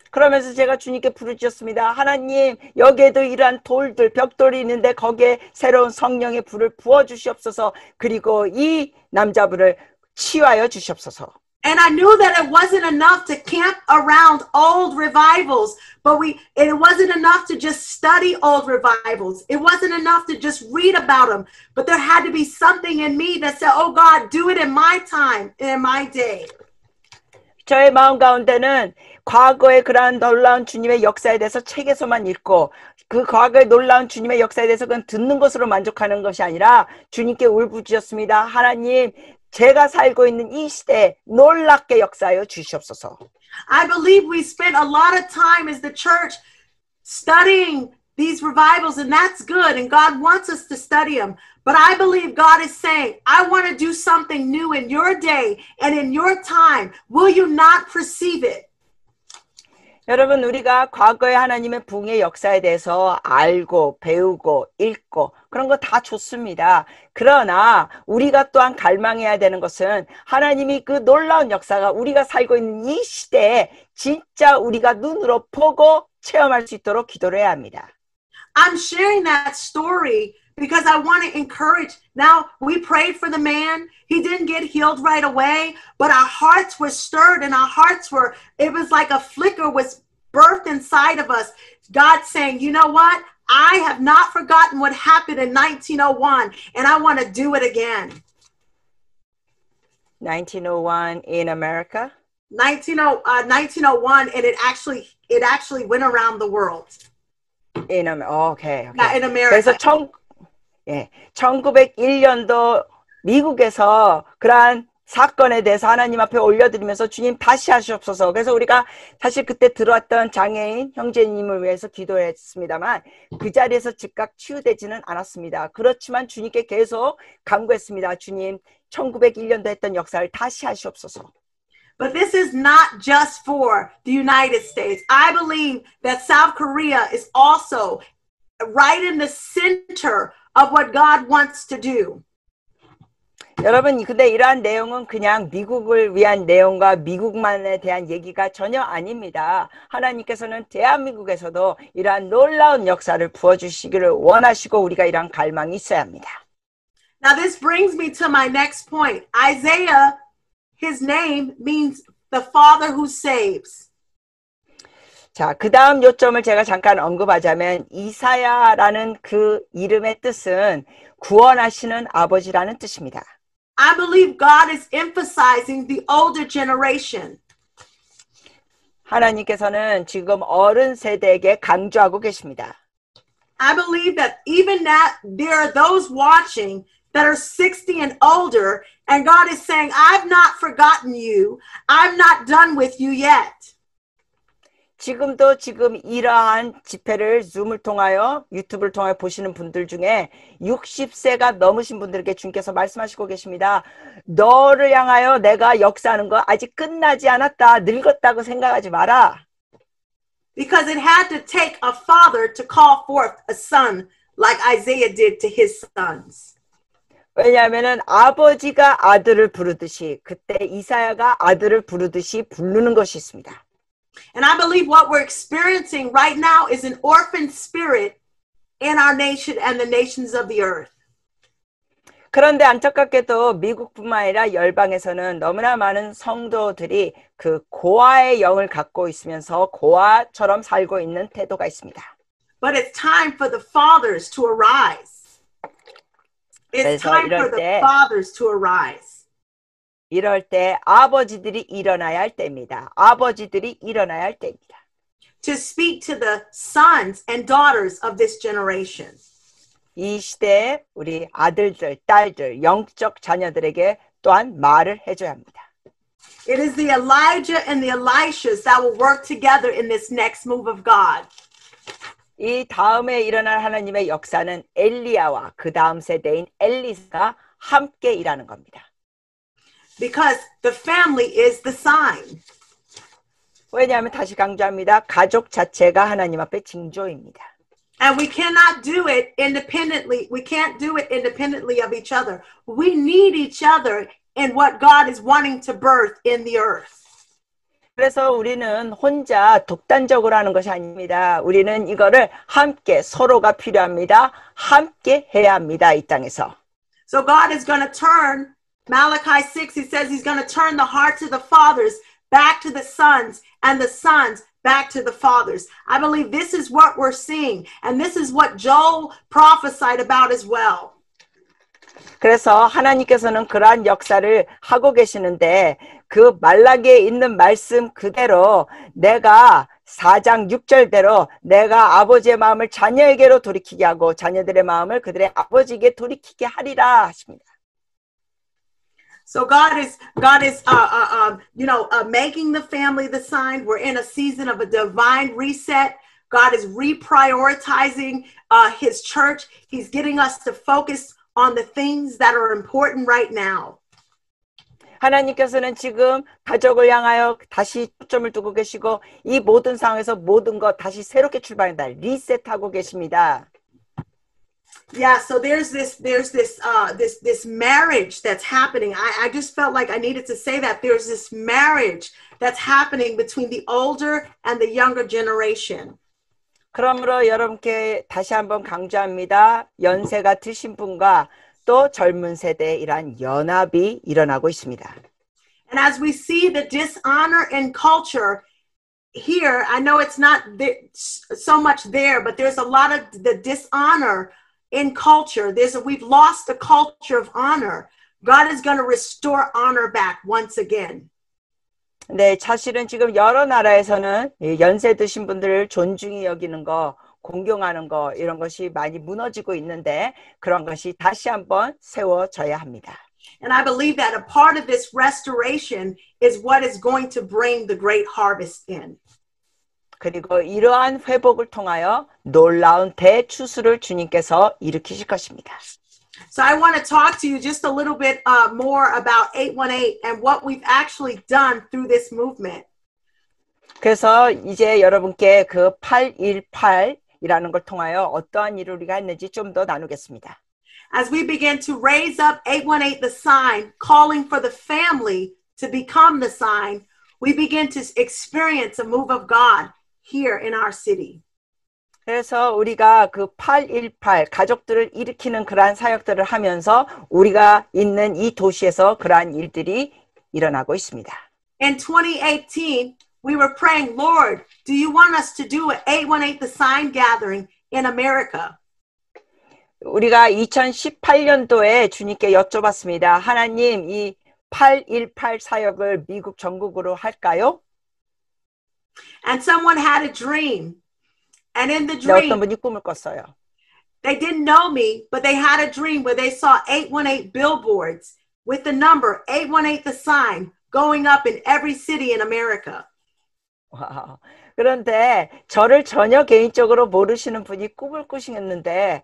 그러면서 제가 주님께 부르짖었습니다. 하나님, 여기에도 이러한 돌들, 벽돌이 있는데 거기에 새로운 성령의 불을 부어주시옵소서. 그리고 이 남자분을 치유하여 주시옵소서. And I knew that it wasn't enough to camp around old revivals, but it wasn't enough to just study old revivals. It wasn't enough to just read about them, but there had to be something in me that said, oh God, do it in my time, in my day. 저의 마음 가운데는 과거의 그러한 놀라운 주님의 역사에 대해서 책에서만 읽고 그 과거의 놀라운 주님의 역사에 대해서 그냥 듣는 것으로 만족하는 것이 아니라 주님께 울부짖었습니다. 하나님, 제가 살고 있는 이 시대에 놀랍게 역사하여 주시옵소서. I believe we spent a lot of time as the church studying these revivals, and that's good, and God wants us to study them. But I believe God is saying, I want to do something new in your day and in your time. Will you not perceive it? 여러분, 우리가 과거의 하나님의 부흥의 역사에 대해서 알고 배우고 읽고 그런 거 다 좋습니다. 그러나 우리가 또한 갈망해야 되는 것은 하나님이 그 놀라운 역사가 우리가 살고 있는 이 시대에 진짜 우리가 눈으로 보고 체험할 수 있도록 기도를 해야 합니다. I'm sharing that story because I want to encourage. Now, we prayed for the man. He didn't get healed right away, but our hearts were stirred and our hearts were, it was like a flicker was birthed inside of us. God saying, you know what? I have not forgotten what happened in 1901, and I want to do it again. 1901 in America? 1901, and it actually went around the world. In America. Yeah, in America. 그래서 1901년도 미국에서 그러한 사건에 대해서 하나님 앞에 올려드리면서 주님 다시 하시옵소서. 그래서 우리가 사실 그때 들어왔던 장애인 형제님을 위해서 기도했습니다만 그 자리에서 즉각 치유되지는 않았습니다. 그렇지만 주님께 계속 간구했습니다. 주님, 1901년도 했던 역사를 다시 하시옵소서. But this is not just for the United States. I believe that South Korea is also right in the center of what God wants to do. 여러분, 근데 이러한 내용은 그냥 미국을 위한 내용과 미국만에 대한 얘기가 전혀 아닙니다. 하나님께서는 대한민국에서도 이러한 놀라운 역사를 부어주시기를 원하시고 우리가 이러한 갈망이 있어야 합니다. Now this brings me to my next point. Isaiah, his name means the father who saves. 자, 그 다음 요점을 제가 잠깐 언급하자면 이사야라는 그 이름의 뜻은 구원하시는 아버지라는 뜻입니다. I believe God is emphasizing the older generation. 하나님께서는 지금 어른 세대에게 강조하고 계십니다. I believe that even that there are those watching that are 60 and older, and God is saying, I've not forgotten you. I'm not done with you yet. 지금도 이러한 집회를 줌을 통하여 유튜브를 통하여 보시는 분들 중에 60세가 넘으신 분들에게 주님께서 말씀하시고 계십니다. 너를 향하여 내가 역사하는 거 아직 끝나지 않았다. 늙었다고 생각하지 마라. Because it had to take a father to call forth a son like Isaiah did to his sons. 왜냐하면 아버지가 아들을 부르듯이 그때 이사야가 아들을 부르듯이 부르는 것이 있습니다. And I believe what we're experiencing right now is an orphan spirit in our nation and the nations of the earth. 그런데 안타깝게도 미국뿐만 아니라 열방에서는 너무나 많은 성도들이 그 고아의 영을 갖고 있으면서 고아처럼 살고 있는 태도가 있습니다. But it's time for the fathers to arise. It's time for the fathers to arise. 이럴 때 아버지들이 일어나야 할 때입니다. 아버지들이 일어나야 할 때입니다. To speak to the sons and daughters of this generation. 이 시대에 우리 아들들, 딸들, 영적 자녀들에게 또한 말을 해줘야 합니다. It is the Elijah and the Elishas that will work together in this next move of God. 이 다음에 일어날 하나님의 역사는 엘리야와 그 다음 세대인 엘리사가 함께 일하는 겁니다. because the family is the sign. 왜냐하면 다시 강조합니다. 가족 자체가 하나님 앞에 징조입니다. And we cannot do it independently. We can't do it independently of each other. We need each other in what God is wanting to birth in the earth. 그래서 우리는 혼자 독단적으로 하는 것이 아닙니다. 우리는 이거를 함께 서로가 필요합니다. 함께 해야 합니다. 이 땅에서. So God is going to turn, Malachi 6, he says he's going to turn the hearts of the fathers back to the sons and the sons back to the fathers. I believe this is what we're seeing. And this is what Joel prophesied about as well. 그래서 하나님께서는 그러한 역사를 하고 계시는데 그 말라기에 있는 말씀 그대로 내가 4장 6절대로 내가 아버지의 마음을 자녀에게로 돌이키게 하고 자녀들의 마음을 그들의 아버지에게 돌이키게 하리라 하십니다. So God is making the family the sign. We're in a season of a divine reset. God is reprioritizing his church. He's getting us to focus on the things that are important right now. 하나님께서는 지금 가족을 향하여 다시 초점을 두고 계시고 이 모든 상황에서 모든 것 다시 새롭게 출발한다. 리셋하고 계십니다. Yeah, so there's this marriage that's happening. I just felt like I needed to say that there's this marriage that's happening between the older and the younger generation. 그러므로 여러분께 다시 한번 강조합니다. 연세가 드신 분과 또 젊은 세대의 이러한 연합이 일어나고 있습니다. And as we see the dishonor in culture here, I know it's not so much there, but there's a lot of the dishonor in culture. We've lost the culture of honor. God is going to restore honor back once again. 네, 사실은 지금 여러 나라에서는 연세 드신 분들을 존중히 여기는 거, 공경하는 거 이런 것이 많이 무너지고 있는데 그런 것이 다시 한번 세워져야 합니다. And I believe that a part of this restoration is what is going to bring the great harvest in. 그리고 이러한 회복을 통하여 놀라운 대추수를 주님께서 일으키실 것입니다. So I want to talk to you just a little bit more about 818 and what we've actually done through this movement. 그래서 이제 여러분께 그 818이라는 걸 통하여 어떠한 일을 우리가 했는지 좀 더 나누겠습니다. As we begin to raise up 818 the sign, calling for the family to become the sign, we begin to experience a move of God here in our city. 그래서 우리가 그 818 가족들을 일으키는 그러한 사역들을 하면서 우리가 있는 이 도시에서 그러한 일들이 일어나고 있습니다. In 2018, we were praying, Lord, do you want us to do an 818 the sign gathering in America? 우리가 2018년도에 주님께 여쭤봤습니다. 하나님, 이 818 사역을 미국 전국으로 할까요? And someone had a dream. And in the 어떤 dream, 분이 꿈을 꿨어요. they didn't know me, but they had a dream where they saw 818 billboards with the number 818 the sign going up in every city in America. 와, 그런데 저를 전혀 개인적으로 모르시는 분이 꿈을 꾸시겠는데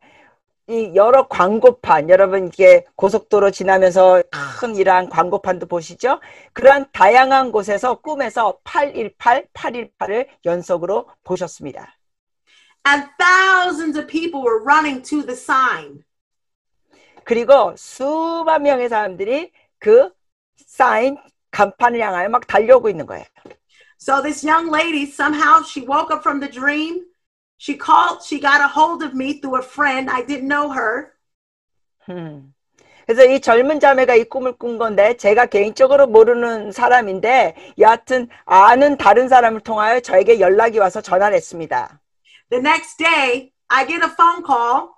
이 여러 광고판, 여러분 이게 고속도로 지나면서 큰 이러한 광고판도 보시죠? 그러한 다양한 곳에서 꿈에서 818, 818을 연속으로 보셨습니다. And thousands of people were running to the sign. 그리고 수만 명의 사람들이 그 사인 간판을 향하여 막 달려오고 있는 거예요. So this young lady, somehow she woke up from the dream. She got a hold of me through a friend. I didn't know her. 그래서 이 젊은 자매가 이 꿈을 꾼 건데 제가 개인적으로 모르는 사람인데 여하튼 아는 다른 사람을 통하여 저에게 연락이 와서 전화를 했습니다. The next day, I get a phone call.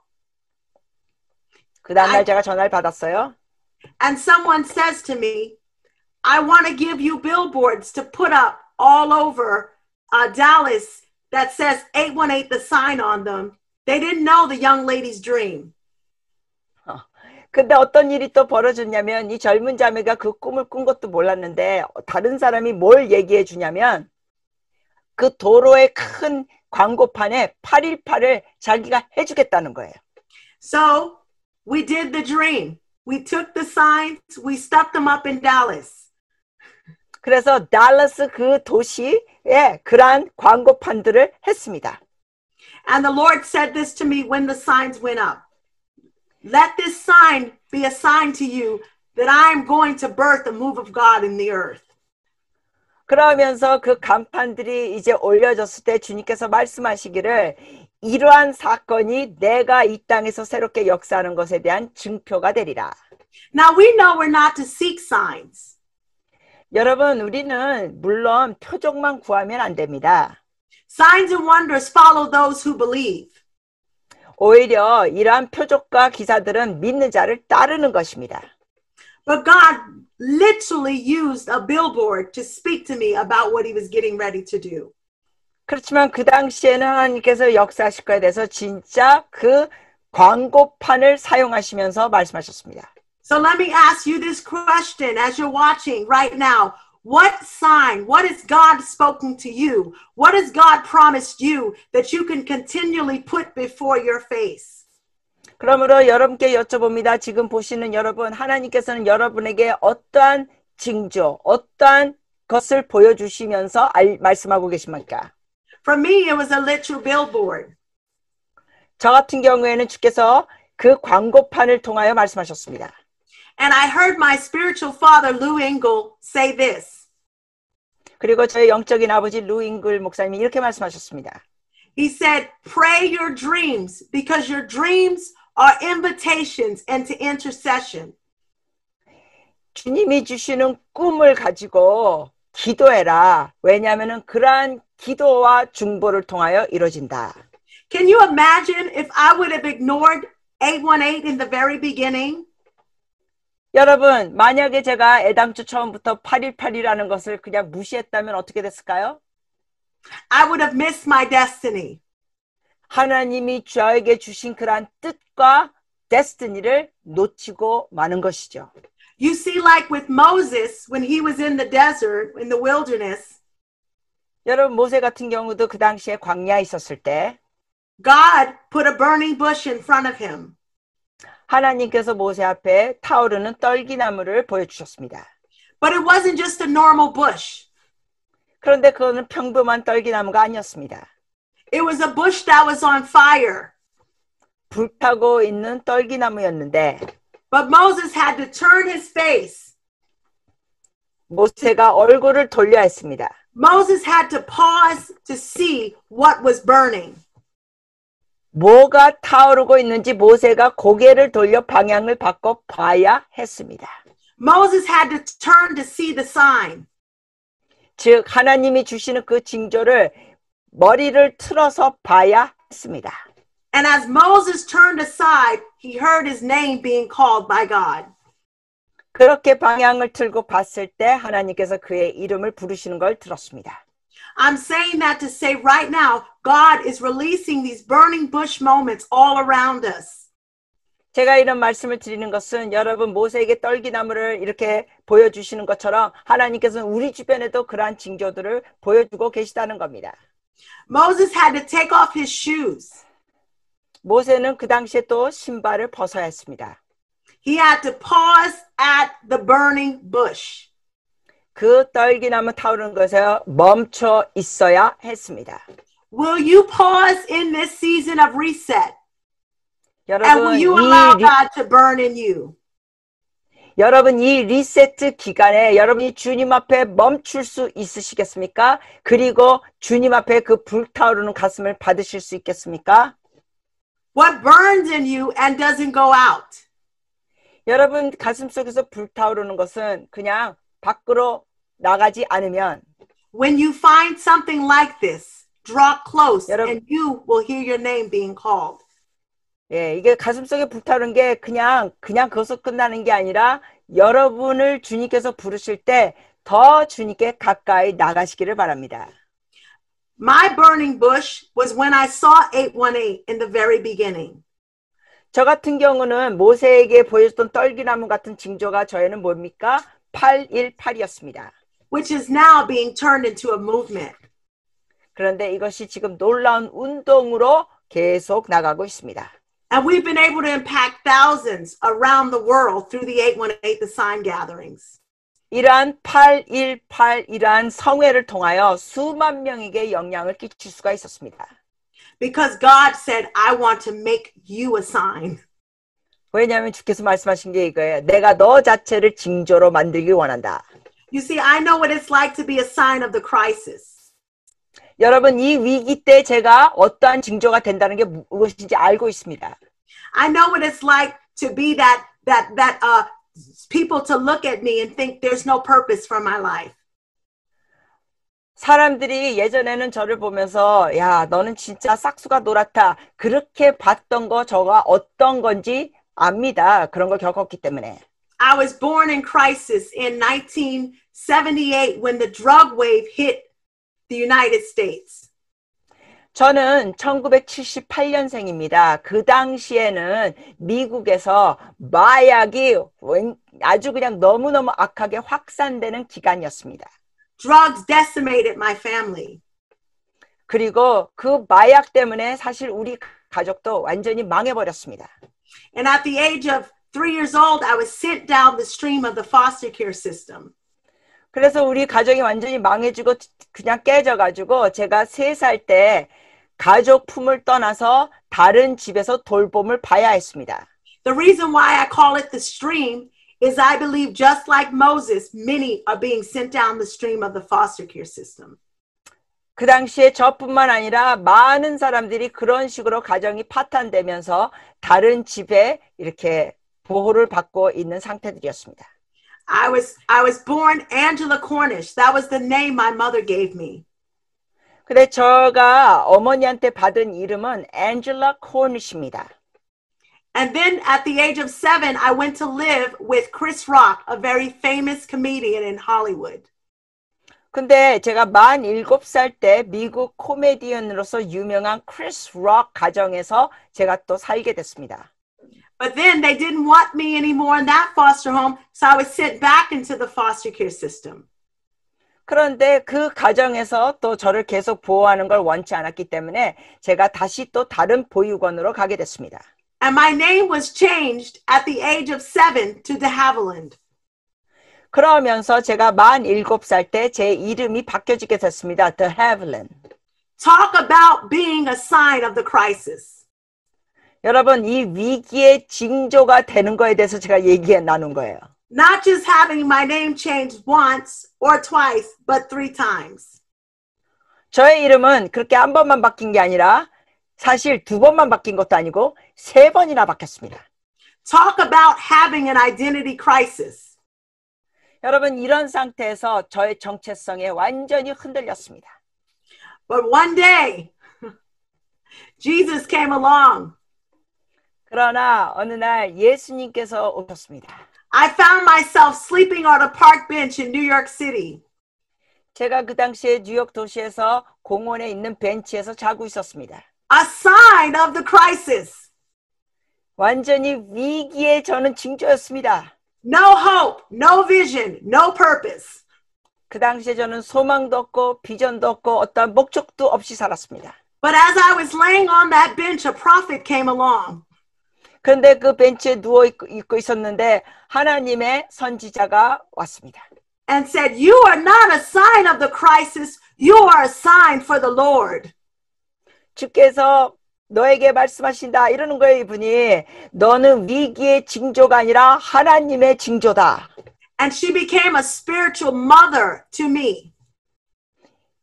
그 다음날 제가 전화를 받았어요. And someone says to me, I want to give you billboards to put up all over Dallas that says 818 the sign on them. They didn't know the young lady's dream. 근데 어떤 일이 또 벌어졌냐면 이 젊은 자매가 그 꿈을 꾼 것도 몰랐는데 다른 사람이 뭘 얘기해 주냐면 그 도로의 큰 광고판에 818을 자기가 해주겠다는 거예요. So we did the dream. we took the signs, we stuck them up in Dallas. 그래서 달라스 그 도시에 그러한 광고판들을 했습니다. And the Lord said this to me when the signs went up. Let this sign be a sign to you that I am going to birth the move of God in the earth. 그러면서 그 간판들이 이제 올려졌을 때 주님께서 말씀하시기를 이러한 사건이 내가 이 땅에서 새롭게 역사하는 것에 대한 증표가 되리라. Now we know we're not to seek signs. 여러분, 우리는 물론 표적만 구하면 안 됩니다. Signs and wonders follow those who believe. 오히려 이러한 표적과 기사들은 믿는 자를 따르는 것입니다. But God literally used a billboard to speak to me about what he was getting ready to do. 그렇지만 그 당시에는 하나님께서 역사하실 거에 대해서 진짜 그 광고판을 사용하시면서 말씀하셨습니다. So let me ask you this question as you're watching right now. What sign, what has God spoken to you? What has God promised you that you can continually put before your face? 그러므로 여러분께 여쭤봅니다. 지금 보시는 여러분, 하나님께서는 여러분에게 어떠한 징조, 어떠한 것을 보여주시면서 말씀하고 계십니까? For me, it was a literal billboard. 저 같은 경우에는 주께서 그 광고판을 통하여 말씀하셨습니다. And I heard my spiritual father, Lou Engle, say this. 그리고 저의 영적인 아버지 루 잉글 목사님이 이렇게 말씀하셨습니다. He said, pray your dreams because your dreams are invitations into intercession. 주님이 주시는 꿈을 가지고 기도해라. 왜냐하면 그러한 기도와 중보를 통하여 이루어진다. Can you imagine if I would have ignored 818 in the very beginning? 여러분, 만약에 제가 애당초 처음부터 818이라는 것을 그냥 무시했다면 어떻게 됐을까요? I would have missed my destiny. 하나님이 저에게 주신 그러한 뜻과 데스티니를 놓치고 마는 것이죠. You see, like with Moses, when he was in the desert, in the wilderness, 여러분, 모세 같은 경우도 그 당시에 광야에 있었을 때 God put a burning bush in front of him. 하나님께서 모세 앞에 타오르는 떨기나무를 보여주셨습니다. But it wasn't just a normal bush. 그런데 그거는 평범한 떨기나무가 아니었습니다. It was a bush that was on fire. 불타고 있는 떨기나무였는데 But Moses had to turn his face. 모세가 얼굴을 돌려야 했습니다. Moses had to pause to see what was burning. 뭐가 타오르고 있는지 모세가 고개를 돌려 방향을 바꿔 봐야 했습니다. Moses had to turn to see the sign. 즉 하나님이 주시는 그 징조를 머리를 틀어서 봐야 했습니다. And as Moses turned aside, he heard his name being called by God. 그렇게 방향을 틀고 봤을 때 하나님께서 그의 이름을 부르시는 걸 들었습니다. I'm saying that to say right now, God is releasing these burning bush moments all around us. 제가 이런 말씀을 드리는 것은 여러분 모세에게 떨기나무를 이렇게 보여주시는 것처럼 하나님께서는 우리 주변에도 그러한 징조들을 보여주고 계시다는 겁니다. Moses had to take off his shoes. 모세는 그 당시에 또 신발을 벗어야 했습니다. He had to pause at the burning bush. 그 떨기나무 타오르는 것에 멈춰 있어야 했습니다. Will you pause in this season of reset? And will 여러분, you allow God to burn in you? 여러분 이 리세트 기간에 여러분이 주님 앞에 멈출 수 있으시겠습니까? 그리고 주님 앞에 그 불타오르는 가슴을 받으실 수 있겠습니까? What burns in you and doesn't go out? 여러분 가슴 속에서 불타오르는 것은 그냥 밖으로 나가지 않으면 When you find something like this, draw close 여러분, and you will hear your name being called. 예, 이게 가슴속에 불타오르는 게 그냥 그것으로 끝나는 게 아니라 여러분을 주님께서 부르실 때 더 주님께 가까이 나가시기를 바랍니다. My burning bush was when I saw 818 in the very beginning. 저 같은 경우는 모세에게 보여줬던 떨기나무 같은 징조가 저에는 뭡니까? 818이었습니다. Which is now being turned into a movement. 그런데 이것이 지금 놀라운 운동으로 계속 나가고 있습니다. And we've been able to impact thousands around the world through the 818 The Sign gatherings. 이러한 818이란 성회를 통하여 수만 명에게 영향을 끼칠 수가 있었습니다. Because God said, I want to make you a sign. 왜냐하면 주께서 말씀하신 게 이거예요. 내가 너 자체를 징조로 만들기 원한다. You see, I know what it's like to be a sign of the crisis. 여러분, 이 위기 때 제가 어떠한 징조가 된다는 게 무엇인지 알고 있습니다. I know what it's like to be that people to look at me and think there's no purpose for my life. 사람들이 예전에는 저를 보면서 야, 너는 진짜 싹수가 노랗다. 그렇게 봤던 거 저가 어떤 건지 압니다. 그런 걸 겪었기 때문에. I was born in crisis in 1978 when the drug wave hit the United States. 저는 1978년생입니다. 그 당시에는 미국에서 마약이 아주 그냥 너무너무 악하게 확산되는 기간이었습니다. Drugs decimated my family. 그리고 그 마약 때문에 사실 우리 가족도 완전히 망해버렸습니다. And at the age of 3 years old, I was sent down the stream of the foster care system. 그래서 우리 가정이 완전히 망해지고 그냥 깨져가지고 제가 3살 때 가족 품을 떠나서 다른 집에서 돌봄을 봐야 했습니다. The reason why I call it the stream is I believe just like Moses, many are being sent down the stream of the foster care system. 그 당시에 저뿐만 아니라 많은 사람들이 그런 식으로 가정이 파탄되면서 다른 집에 이렇게 보호를 받고 있는 상태들이었습니다. I was born Angela Cornish. That was the name my mother gave me. 근데 제가 어머니한테 받은 이름은 앤젤라 코니시입니다. And then at the age of 7, I went to live with Chris Rock, a very famous comedian in Hollywood. 근데 제가 만 7살 때 미국 코미디언으로서 유명한 크리스 록 가정에서 제가 또 살게 됐습니다. But then they didn't want me anymore in that foster home, so I was sent back into the foster care system. 그런데 그 가정에서 또 저를 계속 보호하는 걸 원치 않았기 때문에 제가 다시 또 다른 보육원으로 가게 됐습니다. And my name was changed at the age of 7 to de Havilland. 그러면서 제가 만 7살 때 제 이름이 바뀌어지게 됐습니다. de Havilland. Talk about being a sign of the crisis. 여러분, 이 위기의 징조가 되는 거에 대해서 제가 나눈 거예요. Not just having my name changed once or twice, but 3 times. 저의 이름은 그렇게 한 번만 바뀐 게 아니라 사실 2번만 바뀐 것도 아니고 3번이나 바뀌었습니다. Talk about having an identity crisis. 여러분, 이런 상태에서 저의 정체성에 완전히 흔들렸습니다. But one day, Jesus came along. 그러나 어느 날 예수님께서 오셨습니다. I found myself sleeping on a park bench in New York City. 제가 그 당시에 뉴욕 도시에서 공원에 있는 벤치에서 자고 있었습니다. A sign of the crisis. 완전히 위기의 저는 징조였습니다. No hope, no vision, no purpose. 그 당시에 저는 소망도 없고 비전도 없고 어떤 목적도 없이 살았습니다. But as I was laying on that bench, a prophet came along. 그런데 그 벤치에 누워 있고 있었는데 하나님의 선지자가 왔습니다. And said, you are not a sign of the crisis, you are a sign for the Lord. 주께서 너에게 말씀하신다 이러는 거예요. 이분이 너는 위기의 징조가 아니라 하나님의 징조다. And she became a spiritual mother to me.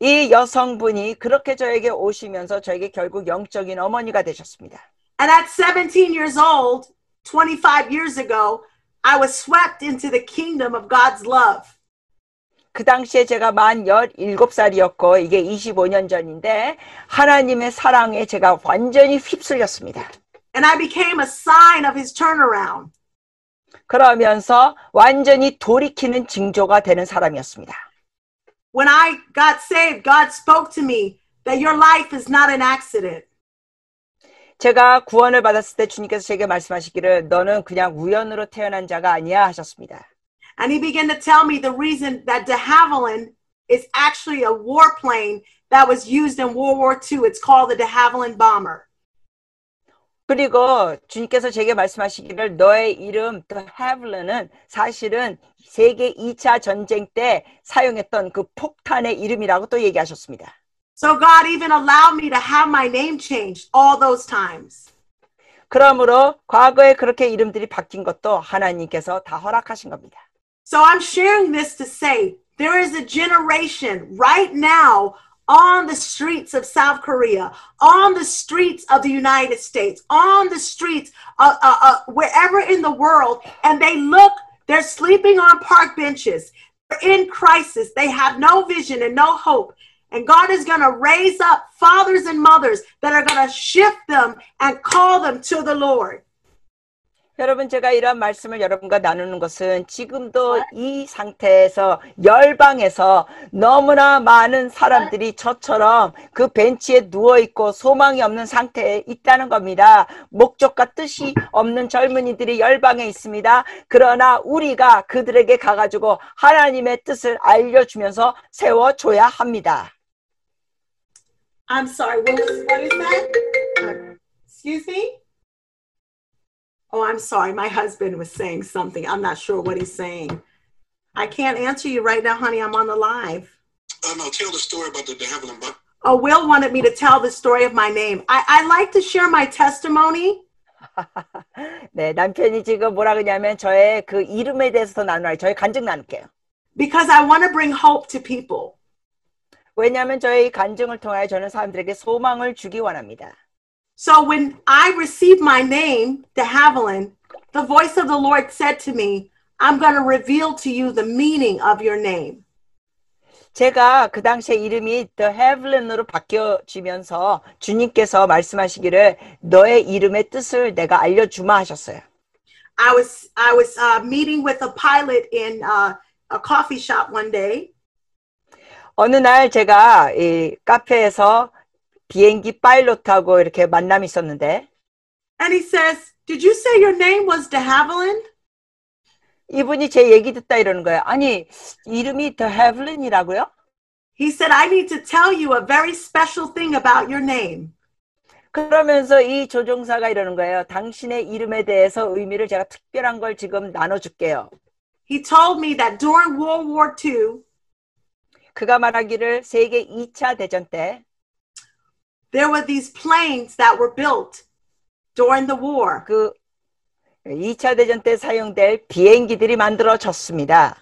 이 여성분이 그렇게 저에게 오시면서 저에게 결국 영적인 어머니가 되셨습니다. And at 17 years old, 25 years ago, I was swept into the kingdom of God's love. 그 당시에 제가 만 17살이었고 이게 25년 전인데 하나님의 사랑에 제가 완전히 휩쓸렸습니다. And I became a sign of his turnaround. 그러면서 완전히 돌이키는 징조가 되는 사람이었습니다. When I got saved, God spoke to me that your life is not an accident. 제가 구원을 받았을 때 주님께서 제게 말씀하시기를 너는 그냥 우연으로 태어난 자가 아니야 하셨습니다. And he began to tell me the reason that de Havilland is actually a warplane that was used in World War II. It's called the de Havilland bomber. 그리고 주님께서 제게 말씀하시기를 너의 이름 The Havilland은 사실은 세계 2차 전쟁 때 사용했던 그 폭탄의 이름이라고 또 얘기하셨습니다. So God even allowed me to have my name changed all those times. 그러므로 과거에 그렇게 이름들이 바뀐 것도 하나님께서 다 허락하신 겁니다. So I'm sharing this to say there is a generation right now on the streets of South Korea, on the streets of the United States, on the streets wherever in the world, and they're sleeping on park benches. They're in crisis. They have no vision and no hope. And God is going to raise up fathers and mothers that are going to shift them and call them to the Lord. 여러분, 제가 이런 말씀을 여러분과 나누는 것은 지금도 이 상태에서 열방에서 너무나 많은 사람들이 저처럼 그 벤치에 누워있고 소망이 없는 상태에 있다는 겁니다. 목적과 뜻이 없는 젊은이들이 열방에 있습니다. 그러나 우리가 그들에게 가가지고 하나님의 뜻을 알려주면서 세워줘야 합니다. I'm sorry, what is that? Excuse me? Oh, I'm sorry. My husband was saying something. I'm not sure what he's saying. I can't answer you right now, honey. I'm on the live. No, tell the story about the de Havilland Bible. Oh, Will wanted me to tell the story of my name. I like to share my testimony. 네, 남편이 지금 뭐라 그러냐면 저의 그 이름에 대해서 나누어요. 저의 간증 나눌게요. Because I want to bring hope to people. 왜냐하면 저의 간증을 통하여 저는 사람들에게 소망을 주기 원합니다. So when I received my name, de Havilland, the voice of the Lord said to me, I'm going to reveal to you the meaning of your name. 제가 그 당시에 이름이 The Havilland으로 바뀌어지면서 주님께서 말씀하시기를 너의 이름의 뜻을 내가 알려주마 하셨어요. I was meeting with a pilot in a coffee shop one day. 어느 날 제가 이 카페에서 비행기 파일럿하고 이렇게 만남이 있었는데 And he says, did you say your name was de Havilland? 이분이 제 얘기 듣다 이러는 거예요. 아니, 이름이 The Havilland이라고요? He said, I need to tell you a very special thing about your name. 그러면서 이 조종사가 이러는 거예요. 당신의 이름에 대해서 의미를 제가 특별한 걸 지금 나눠줄게요. He told me that during World War II, 그가 말하기를 세계 2차 대전 때 there were these planes that were built during the war. 그 2차 대전 때 사용될 비행기들이 만들어졌습니다.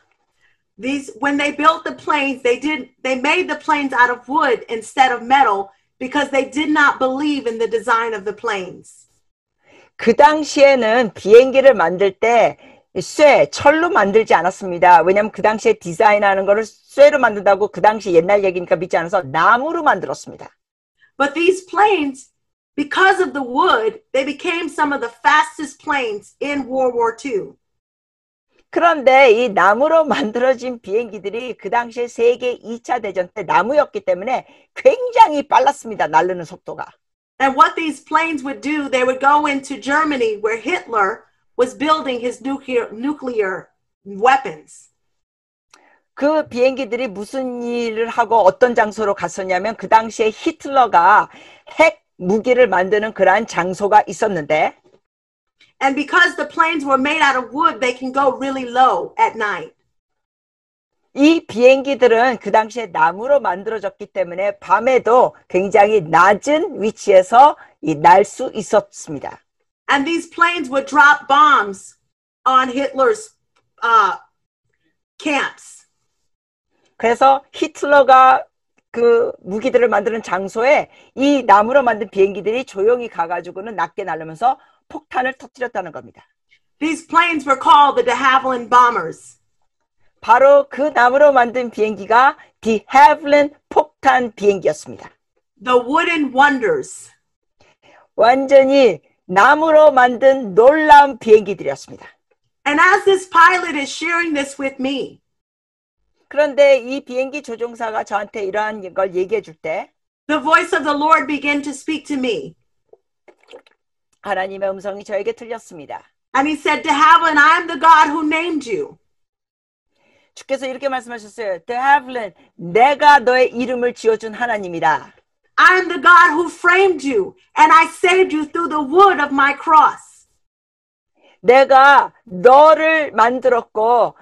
When they built the planes, they made the planes out of wood instead of metal because they did not believe in the design of the planes. 그 당시에는 비행기를 만들 때 철로 만들지 않았습니다. 왜냐하면 그 당시에 디자인하는 거를 쇠로 만든다고 그 당시 옛날 얘기니까 믿지 않아서 나무로 만들었습니다. But these planes, because of the wood, they became some of the fastest planes in World War II. 그런데 이 나무로 만들어진 비행기들이 그 당시에 세계 2차 대전 때 나무였기 때문에 굉장히 빨랐습니다. 날르는 속도가. And what these planes would do, they would go into Germany where Hitler was building his nuclear weapons. 그 비행기들이 무슨 일을 하고 어떤 장소로 갔었냐면 그 당시에 히틀러가 핵 무기를 만드는 그러한 장소가 있었는데 And because the planes were made out of wood, they can go really low at night. 이 비행기들은 그 당시에 나무로 만들어졌기 때문에 밤에도 굉장히 낮은 위치에서 날 수 있었습니다. And these planes would drop bombs on Hitler's camps. 그래서 히틀러가 그 무기들을 만드는 장소에 이 나무로 만든 비행기들이 조용히 가가지고는 낮게 날르면서 폭탄을 터뜨렸다는 겁니다. These planes were called the de Havilland bombers. 바로 그 나무로 만든 비행기가 de Havilland 폭탄 비행기였습니다. The wooden wonders. 완전히 나무로 만든 놀라운 비행기들이었습니다. And as this pilot is sharing this with me, 그런데 이 비행기 조종사가 저한테 이러한 걸 얘기해 줄 때 the voice of the Lord began to speak to me. 하나님의 음성이 저에게 들렸습니다. And he said, de Havilland, I am the God who named you. 주께서 이렇게 말씀하셨어요. de Havilland, 내가 너의 이름을 지어준 하나님이다. I am the God who framed you, and I saved you through the wood of my cross. 내가 너를 만들었고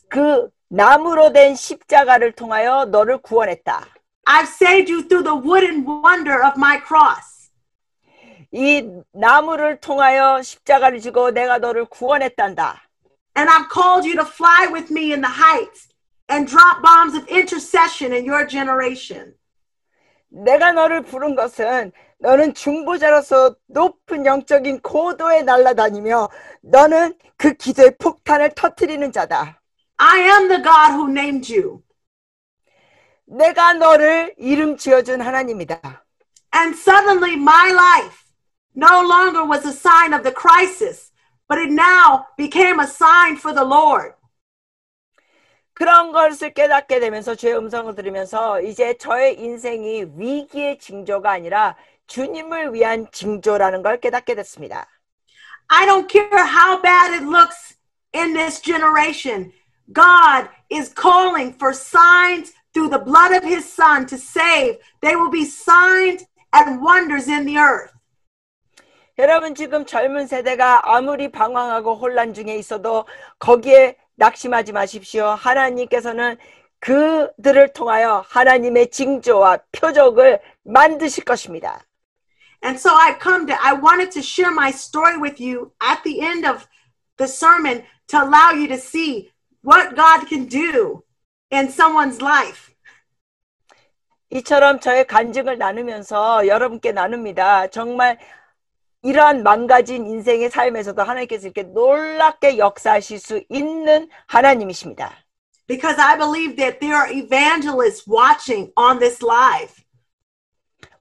그 나무로 된 십자가를 통하여 너를 구원했다. I've saved you through the wooden wonder of my cross. 이 나무를 통하여 십자가를 지고 내가 너를 구원했단다. And I've called you to fly with me in the heights and drop bombs of intercession in your generation. 내가 너를 부른 것은 너는 중보자로서 높은 영적인 고도에 날아다니며 너는 그 기도의 폭탄을 터뜨리는 자다. I am the God who named you. 내가 너를 이름 지어준 하나님이다. And suddenly my life no longer was a sign of the crisis, but it now became a sign for the Lord. 그런 것을 깨닫게 되면서 주의 음성을 들으면서 이제 저의 인생이 위기의 징조가 아니라 주님을 위한 징조라는 걸 깨닫게 됐습니다. I don't care how bad it looks in this generation. God is calling for signs through the blood of his son to save. They will be signs and wonders in the earth. 여러분 지금 젊은 세대가 아무리 방황하고 혼란 중에 있어도 거기에 낙심하지 마십시오. 하나님께서는 그들을 통하여 하나님의 징조와 표적을 만드실 것입니다. And so I wanted to share my story with you at the end of the sermon to allow you to see what God can do in someone's life. 이처럼 저의 간증을 나누면서 여러분께 나눕니다. 정말 이러한 망가진 인생의 삶에서도 하나님께서 이렇게 놀랍게 역사하실 수 있는 하나님이십니다. Because I believe that there are evangelists watching on this live.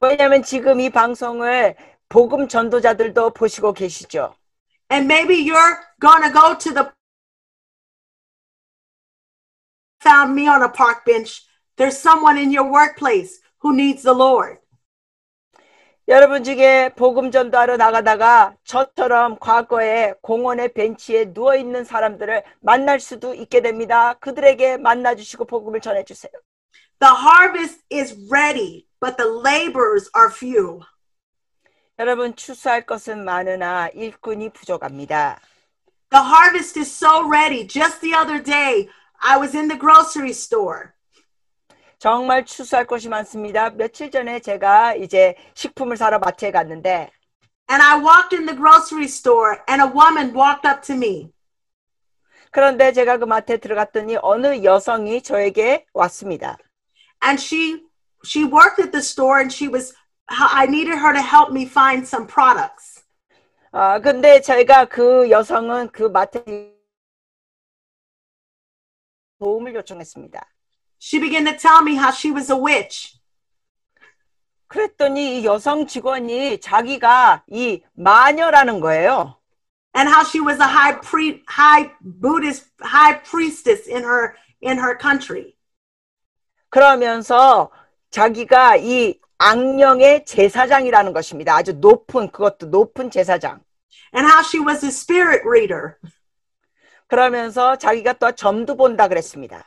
왜냐하면 지금 이 방송을 복음 전도자들도 보시고 계시죠. And maybe you're gonna go to the found me on a park bench. There's someone in your workplace who needs the Lord. 여러분 중에 복음 전도하러 나가다가 저처럼 과거에 공원의 벤치에 누워있는 사람들을 만날 수도 있게 됩니다. 그들에게 만나주시고 복음을 전해주세요. The harvest is ready, but the laborers are few. 여러분 추수할 것은 많으나 일꾼이 부족합니다. The harvest is so ready. Just the other day, I was in the grocery store. 정말 추수할 것이 많습니다. 며칠 전에 제가 이제 식품을 사러 마트에 갔는데 And I walked in the grocery store and a woman walked up to me. 그런데 제가 그 마트에 들어갔더니 어느 여성이 저에게 왔습니다. And she worked at the store and I needed her to help me find some products. 근데 제가 그 여성은 그 마트에 도움을 요청했습니다. She began to tell me how she was a witch. 그랬더니 이 여성 직원이 자기가 이 마녀라는 거예요. And how she was a high priestess in her country. 그러면서 자기가 이 악령의 제사장이라는 것입니다. 아주 그것도 높은 제사장. And how she was a spirit reader. 그러면서 자기가 또 점도 본다 그랬습니다.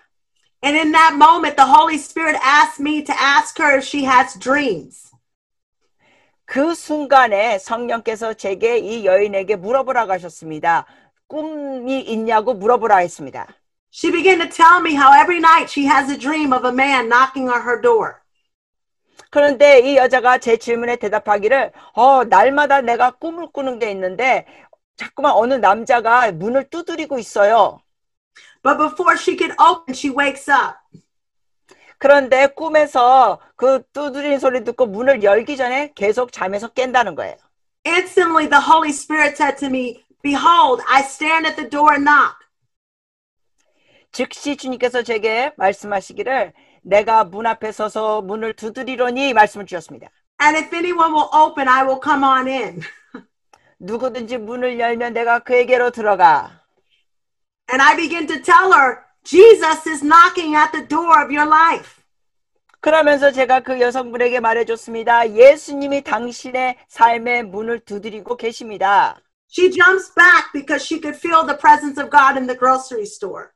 And in that moment, the Holy Spirit asked me to ask her if she has dreams. 그 순간에 성령께서 제게 이 여인에게 물어보라고 하셨습니다. 꿈이 있냐고 물어보라 했습니다. She began to tell me how every night she has a dream of a man knocking on her door. 그런데 이 여자가 제 질문에 대답하기를 날마다 내가 꿈을 꾸는 게 있는데 자꾸만 어느 남자가 문을 두드리고 있어요. But before she could open, she wakes up. 그런데 꿈에서 그 두드리는 소리 듣고 문을 열기 전에 계속 잠에서 깬다는 거예요. Instantly, the Holy Spirit said to me, "Behold, I stand at the door and knock." 즉시 주님께서 제게 말씀하시기를 내가 문 앞에 서서 문을 두드리려니 말씀을 주셨습니다. And if anyone will open, I will come on in. 누구든지 문을 열면 내가 그에게로 들어가. And I begin to tell her, Jesus is knocking at the door of your life. 그러면서 제가 그 여성분에게 말해줬습니다. 예수님이 당신의 삶의 문을 두드리고 계십니다. She jumps back because she could feel the presence of God in the grocery store.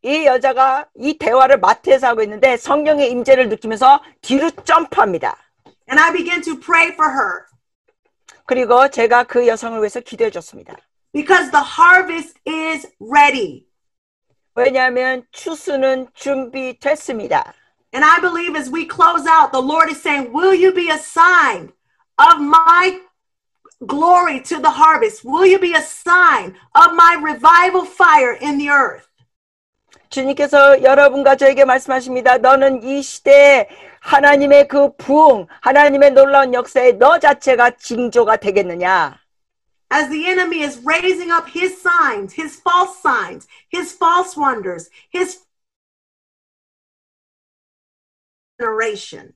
이 여자가 이 대화를 마트에서 하고 있는데 성령의 임재를 느끼면서 뒤로 점프합니다. And I began to pray for her. 그리고 제가 그 여성을 위해서 기도해 줬습니다. Because the harvest is ready. 왜냐하면 추수는 준비됐습니다. And I believe as we close out, the Lord is saying, will you be a sign of my glory to the harvest? Will you be a sign of my revival fire in the earth? 주님께서 여러분과 저에게 말씀하십니다. 너는 이 시대에 하나님의 그 부흥, 하나님의 놀라운 역사에 너 자체가 징조가 되겠느냐? As the enemy is raising up his signs, his false wonders, his generation.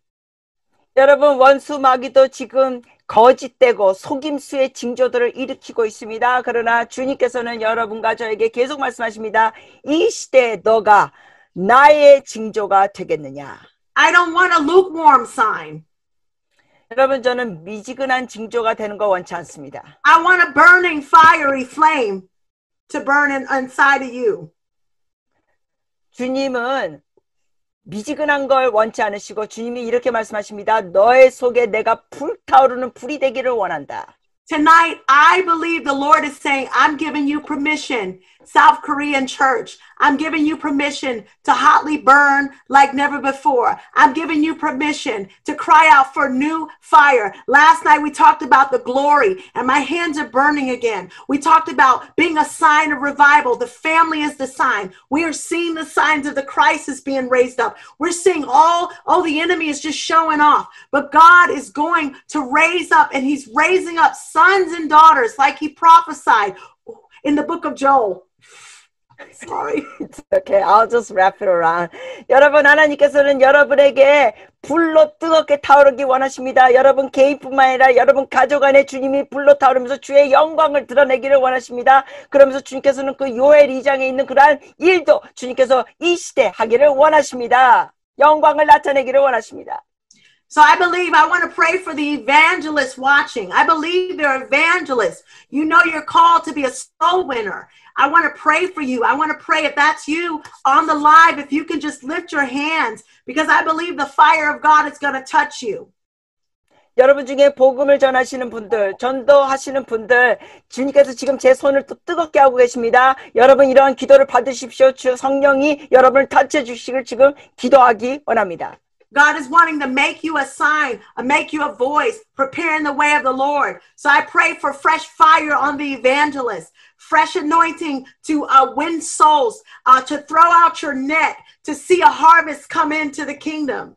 여러분 원수 마귀도 지금 거짓되고 속임수의 징조들을 일으키고 있습니다. 그러나 주님께서는 여러분과 저에게 계속 말씀하십니다. 이 시대에 너가 나의 징조가 되겠느냐? I don't want a lukewarm sign. 여러분 저는 미지근한 징조가 되는 거 원치 않습니다. I want a burning fiery flame to burn inside of you. 주님은 미지근한 걸 원치 않으시고 주님이 이렇게 말씀하십니다. 너의 속에 내가 불타오르는 불이 되기를 원한다. Tonight, I believe the Lord is saying, I'm giving you permission, South Korean church. I'm giving you permission to hotly burn like never before. I'm giving you permission to cry out for new fire. Last night, we talked about the glory, and my hands are burning again. We talked about being a sign of revival. The family is the sign. We are seeing the signs of the crisis being raised up. We're seeing the enemy is just showing off. But God is going to raise up, and he's raising up sons and daughters like he prophesied in the book of Joel. Sorry. It's okay. I'll just wrap it around. 여러분 하나님께서는 여러분에게 불로 뜨겁게 타오르기 원하십니다. 여러분 개인뿐만 아니라 여러분 가족 안에 주님이 불로 타오르면서 주의 영광을 드러내기를 원하십니다. 그러면서 주님께서는 그 요엘 2장에 있는 그러한 일도 주님께서 이 시대 하기를 원하십니다. 영광을 나타내기를 원하십니다. So I believe I want to pray for the evangelists watching. I believe they're evangelists. You know you're called to be a soul winner. I want to pray for you. I want to pray if that's you on the live, if you can just lift your hands, because I believe the fire of God is going to touch you. 여러분 중에 복음을 전하시는 분들, 전도하시는 분들, 주님께서 지금 제 손을 또 뜨겁게 하고 계십니다. 여러분 이러한 기도를 받으십시오. 주 성령이 여러분을 터치해 주시길 지금 기도하기 원합니다. God is wanting to make you a sign, make you a voice, preparing the way of the Lord. So I pray for fresh fire on the evangelists, fresh anointing to win souls, to throw out your net, to see a harvest come into the kingdom.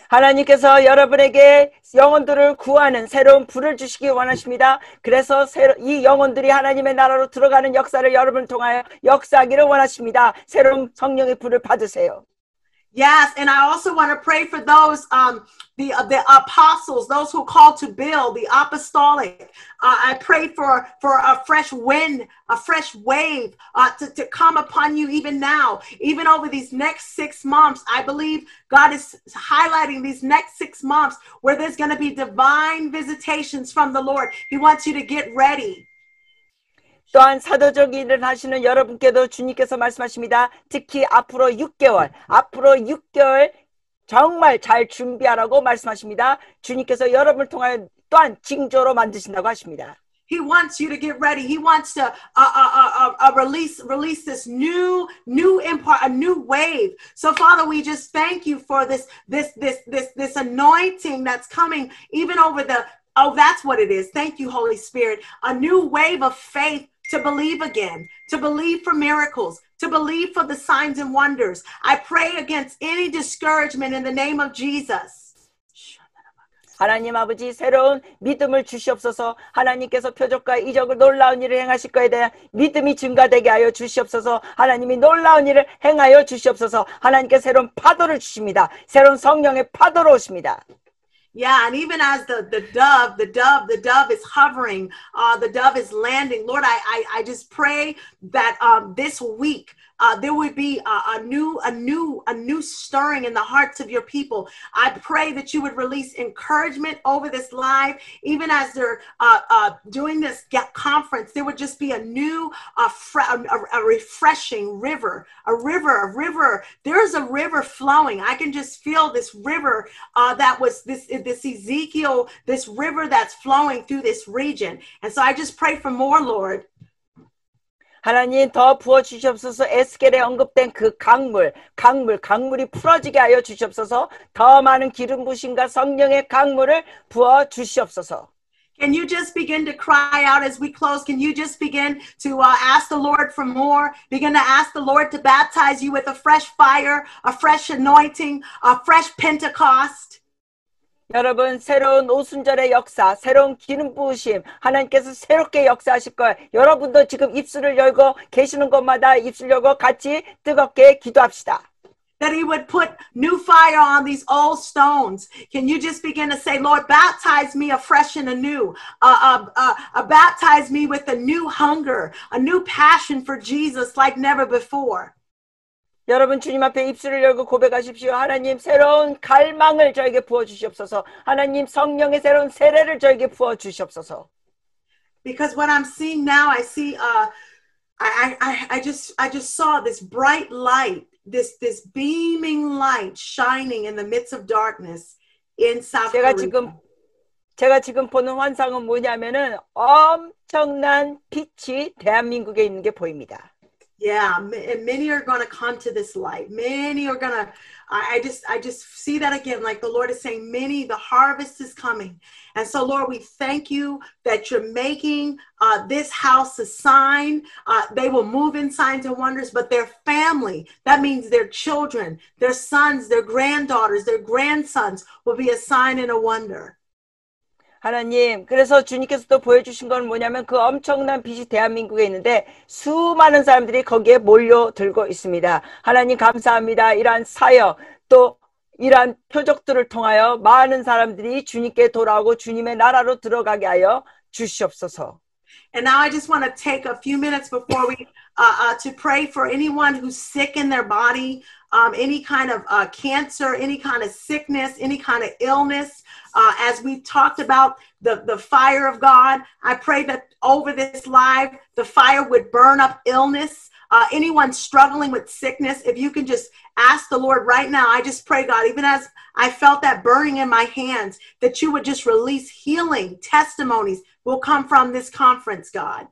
하나님께서 여러분에게 영혼들을 구하는 새로운 불을 주시기 원하십니다. 그래서 이 영혼들이 하나님의 나라로 들어가는 역사를 여러분을 통하여 역사하기를 원하십니다. 새로운 성령의 불을 받으세요. Yes, and I also want to pray for those, the apostles, those who are called to build, the apostolic. I pray for a fresh wind, a fresh wave to come upon you even now, even over these next 6 months. I believe God is highlighting these next 6 months where there's going to be divine visitations from the Lord. He wants you to get ready. 또한 사도적 일을 하시는 여러분께도 주님께서 말씀하십니다. 특히 앞으로 6개월 정말 잘 준비하라고 말씀하십니다. 주님께서 여러분을 통하여 또한 징조로 만드신다고 하십니다. He wants you to get ready. He wants to release this new empire, a new wave. So Father, we just thank you for this anointing that's coming even over that's what it is. Thank you, Holy Spirit. A new wave of faith to believe again, to believe for miracles, to believe for the signs and wonders. I pray against any discouragement in the name of Jesus. 하나님 아버지 새로운 믿음을 주시옵소서. 하나님께서 표적과 이적을 놀라운 일을 행하실 거에 대한 믿음이 증가되게 하여 주시옵소서. 하나님이 놀라운 일을 행하여 주시옵소서. 하나님께 새로운 파도를 주십니다. 새로운 성령의 파도로 오십니다. Yeah, and even as the dove is hovering, the dove is landing. Lord, I just pray that this week there would be a new stirring in the hearts of your people. I pray that you would release encouragement over this live, even as they're doing this conference. There would just be a new, a refreshing river, a river. There's a river flowing. I can just feel this river that was this Ezekiel, this river that's flowing through this region. And so I just pray for more, Lord. 하나님 더 부어주시옵소서. 에스겔에 언급된 그 강물이 풀어지게 하여 주시옵소서. 더 많은 기름 부심과 성령의 강물을 부어 주시옵소서. Can you just begin to cry out as we close? Can you just begin to ask the Lord for more? Begin to ask the Lord to baptize you with a fresh fire, a fresh anointing, a fresh Pentecost. 여러분, 새로운 오순절의 역사, 새로운 기름 부으심, 하나님께서 새롭게 역사하실 거예요. 여러분도 지금 입술을 열고 계시는 곳마다 입술 열고 같이 뜨겁게 기도합시다. That he would put new fire on these old stones. Can you just begin to say, Lord, baptize me afresh and anew. Baptize me with a new hunger, a new passion for Jesus like never before. 여러분 주님 앞에 입술을 열고 고백하십시오. 하나님 새로운 갈망을 저에게 부어주시옵소서. 하나님 성령의 새로운 세례를 저에게 부어주시옵소서. Because what I'm seeing now, I see, I just saw this bright light, this beaming light shining in the midst of darkness in South Korea. 제가 지금 보는 환상은 뭐냐면은 엄청난 빛이 대한민국에 있는 게 보입니다. Yeah, and many are going to come to this light. Many are going to, I just see that again, like the Lord is saying, the harvest is coming. And so, Lord, we thank you that you're making this house a sign. They will move in signs and wonders, but their family, that means their children, their sons, their granddaughters, their grandsons will be a sign and a wonder. 하나님, 그래서 주님께서 또 보여주신 건 뭐냐면 그 엄청난 빛이 대한민국에 있는데 수많은 사람들이 거기에 몰려들고 있습니다. 하나님 감사합니다. 이러한 사역 또 이러한 표적들을 통하여 많은 사람들이 주님께 돌아오고 주님의 나라로 들어가게 하여 주시옵소서. And now I just want to take a few minutes before we to pray for anyone who's sick in their body, any kind of cancer, any kind of sickness, any kind of illness. As we've talked about the fire of God, I pray that over this live, the fire would burn up illness. Anyone struggling with sickness, if you can just ask the Lord right now, I just pray, God, even as I felt that burning in my hands, that you would just release healing testimonies will come from this conference, God.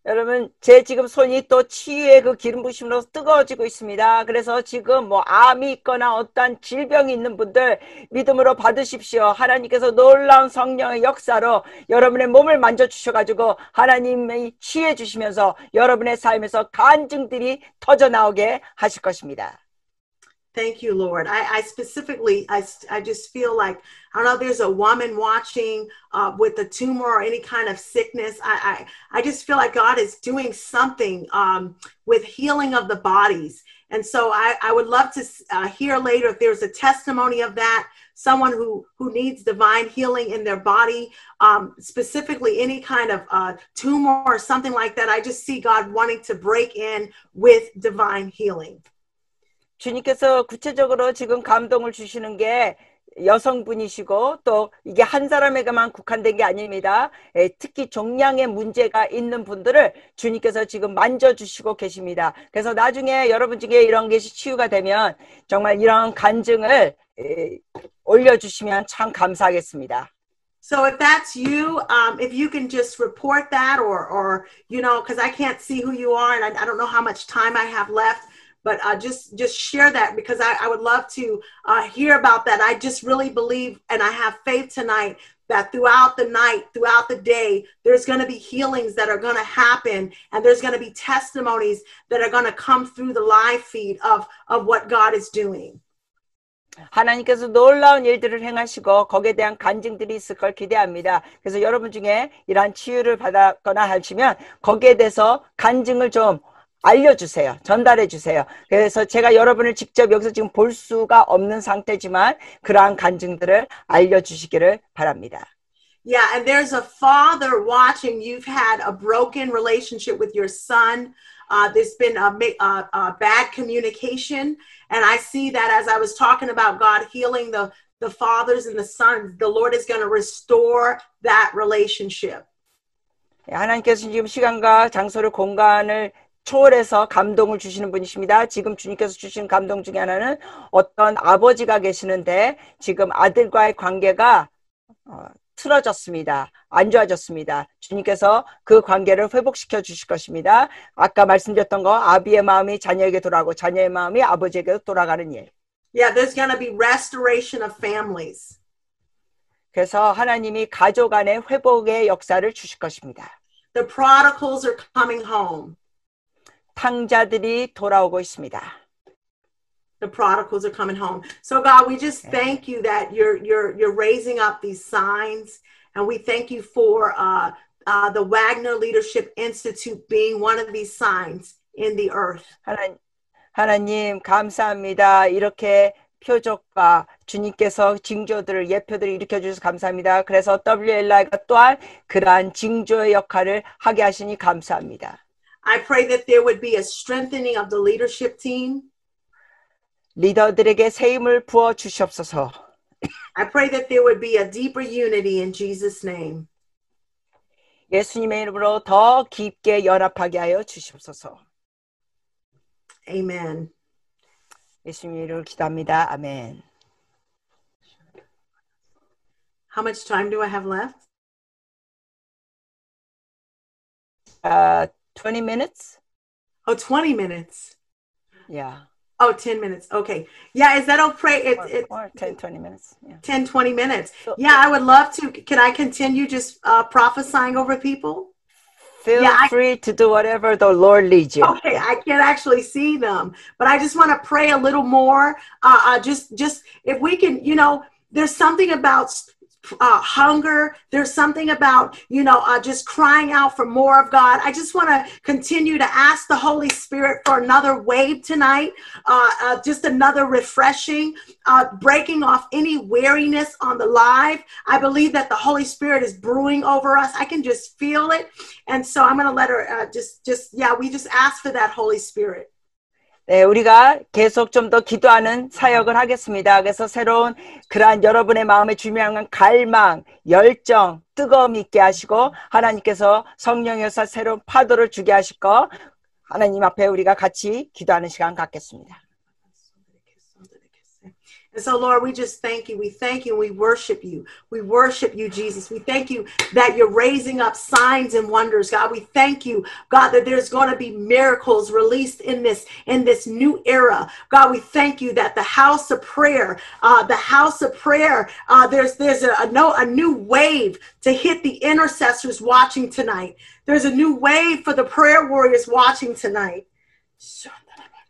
여러분, 제 지금 손이 또 치유의 그 기름 부심으로 뜨거워지고 있습니다. 그래서 지금 뭐 암이 있거나 어떠한 질병이 있는 분들 믿음으로 받으십시오. 하나님께서 놀라운 성령의 역사로 여러분의 몸을 만져주셔가지고 하나님이 치유해 주시면서 여러분의 삶에서 간증들이 터져 나오게 하실 것입니다. Thank you, Lord. I specifically, I just feel like, I don't know if there's a woman watching with a tumor or any kind of sickness. I just feel like God is doing something with healing of the bodies. And so I would love to hear later if there's a testimony of that, someone who needs divine healing in their body, specifically any kind of tumor or something like that. I just see God wanting to break in with divine healing. 주님께서 구체적으로 지금 감동을 주시는 게 여성분이시고 또 이게 한 사람에게만 국한된 게 아닙니다. 특히 종양의 문제가 있는 분들을 주님께서 지금 만져주시고 계십니다. 그래서 나중에 여러분 중에 이런 것이 치유가 되면 정말 이런 간증을 올려주시면 참 감사하겠습니다. So if that's you, if you can just report that or you know, because I can't see who you are and I don't know how much time I have left. But just share that because I would love to hear about that. I just really believe and I have faith tonight that throughout the night, throughout the day, there's going to be healings that are going to happen and there's going to be testimonies that are going to come through the live feed of what God is doing. 하나님께서 놀라운 일들을 행하시고 거기에 대한 간증들이 있을 걸 기대합니다. 그래서 여러분 중에 이러한 치유를 받았거나 하시면 거기에 대해서 간증을 좀 알려주세요. 전달해 주세요. 그래서 제가 여러분을 직접 여기서 지금 볼 수가 없는 상태지만 그러한 간증들을 알려주시기를 바랍니다. Yeah, and there's a father watching. You've had a broken relationship with your son. There's been a bad communication. And I see that as I was talking about God healing the fathers and the sons, the Lord is going to restore that relationship. 하나님께서 지금 시간과 장소를 공간을 초월해서 감동을 주시는 분이십니다. 지금 주님께서 주신 감동 중에 하나는 어떤 아버지가 계시는데 지금 아들과의 관계가 틀어졌습니다. 안 좋아졌습니다. 주님께서 그 관계를 회복시켜 주실 것입니다. 아까 말씀드렸던 거 아비의 마음이 자녀에게 돌아가고 자녀의 마음이 아버지에게 돌아가는 일. Yeah, there's going to be restoration of families. 그래서 하나님이 가족 안에 회복의 역사를 주실 것입니다. The prodigals are coming home. 탕자들이 돌아오고 있습니다. The prodigals are coming home. So God, we just thank you that you're raising up these signs, and we thank you for the Wagner Leadership Institute being one of these signs in the earth. 하나님 감사합니다. 이렇게 표적과 주님께서 징조들을 예표들을 일으켜 주셔서 감사합니다. 그래서 WLI가 또한 그러한 징조의 역할을 하게 하시니 감사합니다. I pray that there would be a strengthening of the leadership team. 리더들에게 새 힘을 부어 주시옵소서. I pray that there would be a deeper unity in Jesus' name. 예수님의 이름으로 더 깊게 연합하게 하여 주시옵소서. Amen. 예수님의 이름으로 기도합니다. 아멘. How much time do I have left? 20 minutes? Oh, 20 minutes. Yeah. Oh, 10 minutes. Okay. Yeah, is that okay? Or 10, 20 minutes. Yeah. 10, 20 minutes. Yeah, I would love to. Can I continue just prophesying over people? Feel free to do whatever the Lord leads you. Okay, I can't actually see them, but I just want to pray a little more. Just if we can, there's something about hunger. There's something about, just crying out for more of God. I just want to continue to ask the Holy Spirit for another wave tonight, just another refreshing, breaking off any weariness on the live. I believe that the Holy Spirit is brewing over us. I can just feel it. And so I'm going to let her we just ask for that Holy Spirit. 네, 우리가 계속 좀 더 기도하는 사역을 하겠습니다. 그래서 새로운 그러한 여러분의 마음에 중요한 갈망, 열정, 뜨거움이 있게 하시고 하나님께서 성령에서 새로운 파도를 주게 하실 거 하나님 앞에 우리가 같이 기도하는 시간 갖겠습니다. And so, Lord, we just thank you. We thank you and we worship you. We worship you, Jesus. We thank you that you're raising up signs and wonders, God. We thank you, God, that there's going to be miracles released in this new era. God, we thank you that the house of prayer, there's a new wave to hit the intercessors watching tonight. There's a new wave for the prayer warriors watching tonight.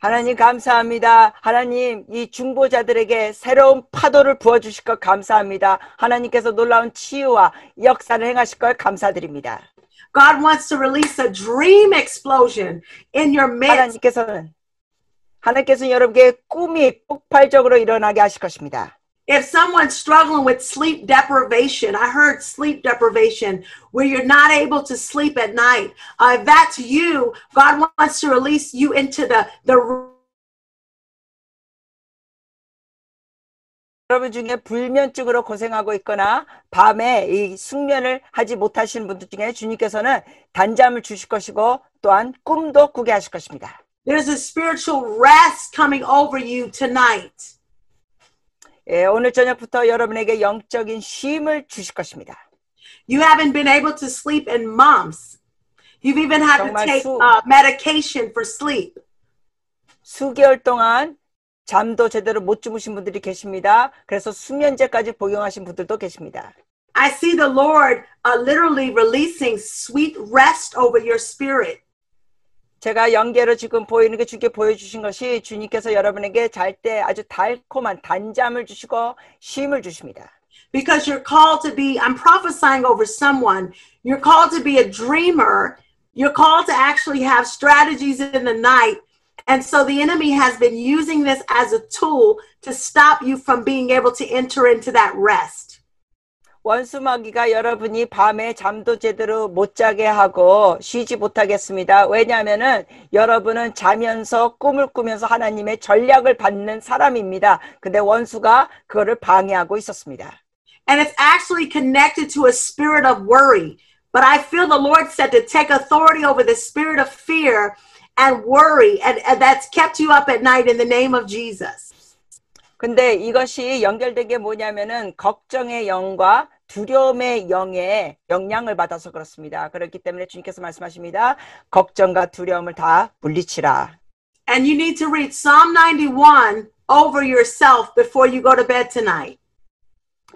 하나님 감사합니다. 하나님 이 중보자들에게 새로운 파도를 부어주실 것 감사합니다. 하나님께서 놀라운 치유와 역사를 행하실 걸 감사드립니다. God wants to release a dream explosion in your midst. 하나님께서는 여러분에게 꿈이 폭발적으로 일어나게 하실 것입니다. If someone's struggling with sleep deprivation, I heard sleep deprivation, where you're not able to sleep at night. If that's you, God wants to release you into the 여러분 중에 불면증으로 고생하고 있거나 밤에 이 숙면을 하지 못하시는 분들 중에 주님께서는 단잠을 주실 것이고 또한 꿈도 꾸게 하실 것입니다. There's a spiritual rest coming over you tonight. 예, 오늘 저녁부터 여러분에게 영적인 쉼을 주실 것입니다. You haven't been able to sleep in months. You've even had to take medication for sleep. 수개월 동안 잠도 제대로 못 주무신 분들이 계십니다. 그래서 수면제까지 복용하신 분들도 계십니다. I see the Lord literally releasing sweet rest over your spirit. 제가 연계로 지금 보이는 게 주께 보여주신 것이 주님께서 여러분에게 잘 때 아주 달콤한 단잠을 주시고 쉼을 주십니다. Because you're called to be, I'm prophesying over someone, you're called to be a dreamer, you're called to actually have strategies in the night, and so the enemy has been using this as a tool to stop you from being able to enter into that rest. 원수마귀가 여러분이 밤에 잠도 제대로 못 자게 하고 쉬지 못하겠습니다. 왜냐하면은 여러분은 자면서 꿈을 꾸면서 하나님의 전략을 받는 사람입니다. 근데 원수가 그거를 방해하고 있었습니다. And it's actually connected to a spirit of worry. But I feel the Lord said to take authority over the spirit of fear and worry, and that's kept you up at night in the name of Jesus. 근데 이것이 연결된 게 뭐냐면은 걱정의 영과 두려움의 영의 영향을 받아서 그렇습니다. 그렇기 때문에 주님께서 말씀하십니다. 걱정과 두려움을 다 물리치라. And you need to read Psalm 91 over yourself before you go to bed tonight.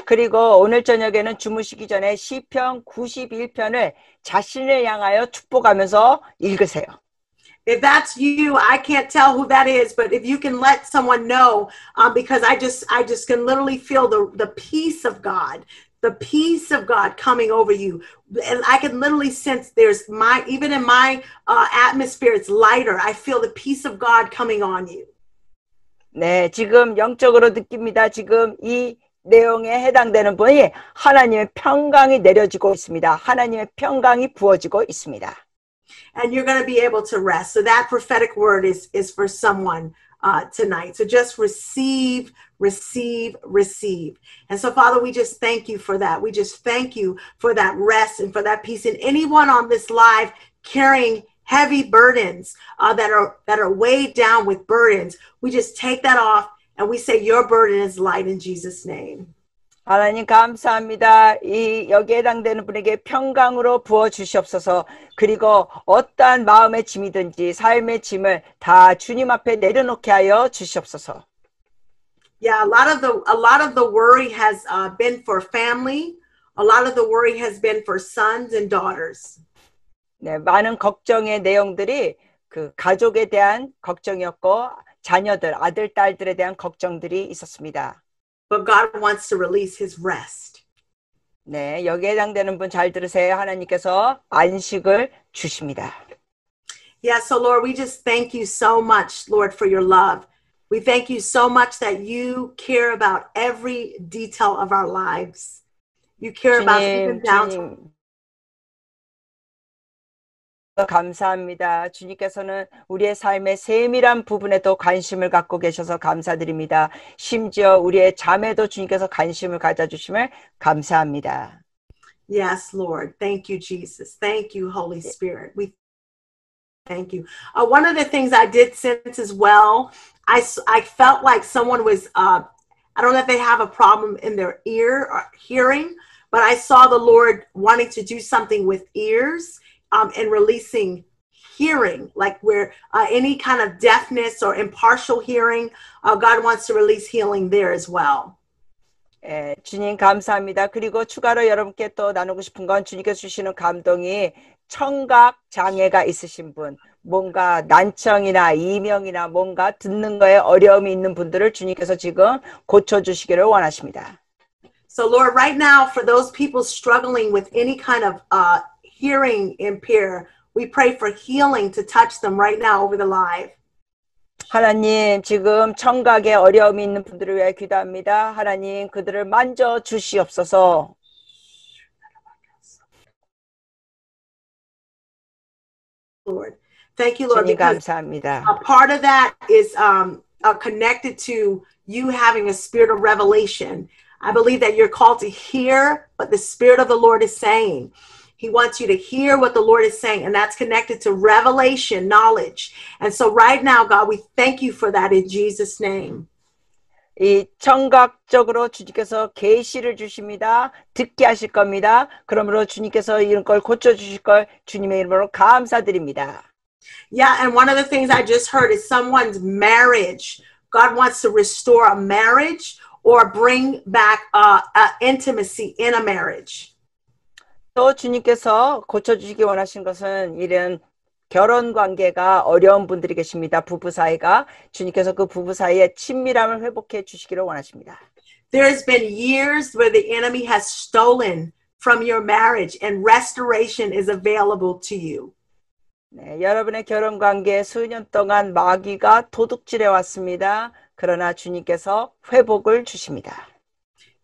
그리고 오늘 저녁에는 주무시기 전에 시편 91편을 자신을 향하여 축복하면서 읽으세요. If that's you, I can't tell who that is, but if you can let someone know, because I just can literally feel the peace of God coming over you. And I can literally sense even in my atmosphere, it's lighter. I feel the peace of God coming on you. 네, 지금 영적으로 느낍니다. 지금 이 내용에 해당되는 분이 하나님의 평강이 내려지고 있습니다. 하나님의 평강이 부어지고 있습니다. And you're going to be able to rest. So that prophetic word is for someone tonight. So just receive. And so, Father, we just thank you for that. We just thank you for that rest and for that peace. And anyone on this live carrying heavy burdens that are weighed down with burdens, we just take that off. And we say your burden is light in Jesus' name. 하나님 감사합니다. 여기에 해당되는 분에게 평강으로 부어 주시옵소서. 그리고 어떠한 마음의 짐이든지 삶의 짐을 다 주님 앞에 내려놓게 하여 주시옵소서. Yeah, a lot of the worry has been for family. A lot of the worry has been for sons and daughters. 네, 많은 걱정의 내용들이 그 가족에 대한 걱정이었고 자녀들, 아들, 딸들에 대한 걱정들이 있었습니다. But God wants to release his rest. 네, 여기에 해당되는 분 잘 들으세요. 하나님께서 안식을 주십니다. Yeah, so Lord, we just thank you so much, Lord, for your love. We thank you so much that you care about every detail of our lives. You care about even down to 감사합니다. 주님께서는 우리의 삶의 세밀한 부분에도 관심을 갖고 계셔서 감사드립니다. 심지어 우리의 잠에도 주님께서 관심을 가져주심을 감사합니다. Yes, Lord. Thank you, Jesus. Thank you, Holy Spirit. We thank you. One of the things I did sense as well, I felt like someone was, I don't know if they have a problem in their ear or hearing, but I saw the Lord wanting to do something with ears. And releasing hearing, like where any kind of deafness or impartial hearing, God wants to release healing there as well. 예, 주님 감사합니다. 그리고 추가로 여러분께 또 나누고 싶은 건 주님께서 주시는 감동이 청각 장애가 있으신 분, 뭔가 난청이나 이명이나 뭔가 듣는 거에 어려움이 있는 분들을 주님께서 지금 고쳐주시기를 원하십니다. So Lord, right now for those people struggling with any kind of hearing impair, we pray for healing to touch them right now over the live. 하나님, 지금 청각에 어려움이 있는 분들을 위해 기도합니다. 하나님, 그들을 만져 주시옵소서. Lord, thank you, Lord, 주님 because 감사합니다. a part of that is connected to you having a spirit of revelation. I believe that you're called to hear what the Spirit of the Lord is saying. He wants you to hear what the Lord is saying, and that's connected to revelation, knowledge. And so right now, God, we thank you for that in Jesus' name. 이 청각적으로 주님께서 계시를 주십니다. 듣게 하실 겁니다. 그러므로 주님께서 이런 걸 고쳐주실 걸 주님의 이름으로 감사드립니다. Yeah, and one of the things I just heard is someone's marriage. God wants to restore a marriage or bring back intimacy in a marriage. 또 주님께서 고쳐주시기 원하신 것은 이런 결혼 관계가 어려운 분들이 계십니다. 부부 사이가. 주님께서 그 부부 사이의 친밀함을 회복해 주시기를 원하십니다. There has been years where the enemy has stolen from your marriage and restoration is available to you. 네, 여러분의 결혼 관계에 수년 동안 마귀가 도둑질해 왔습니다. 그러나 주님께서 회복을 주십니다.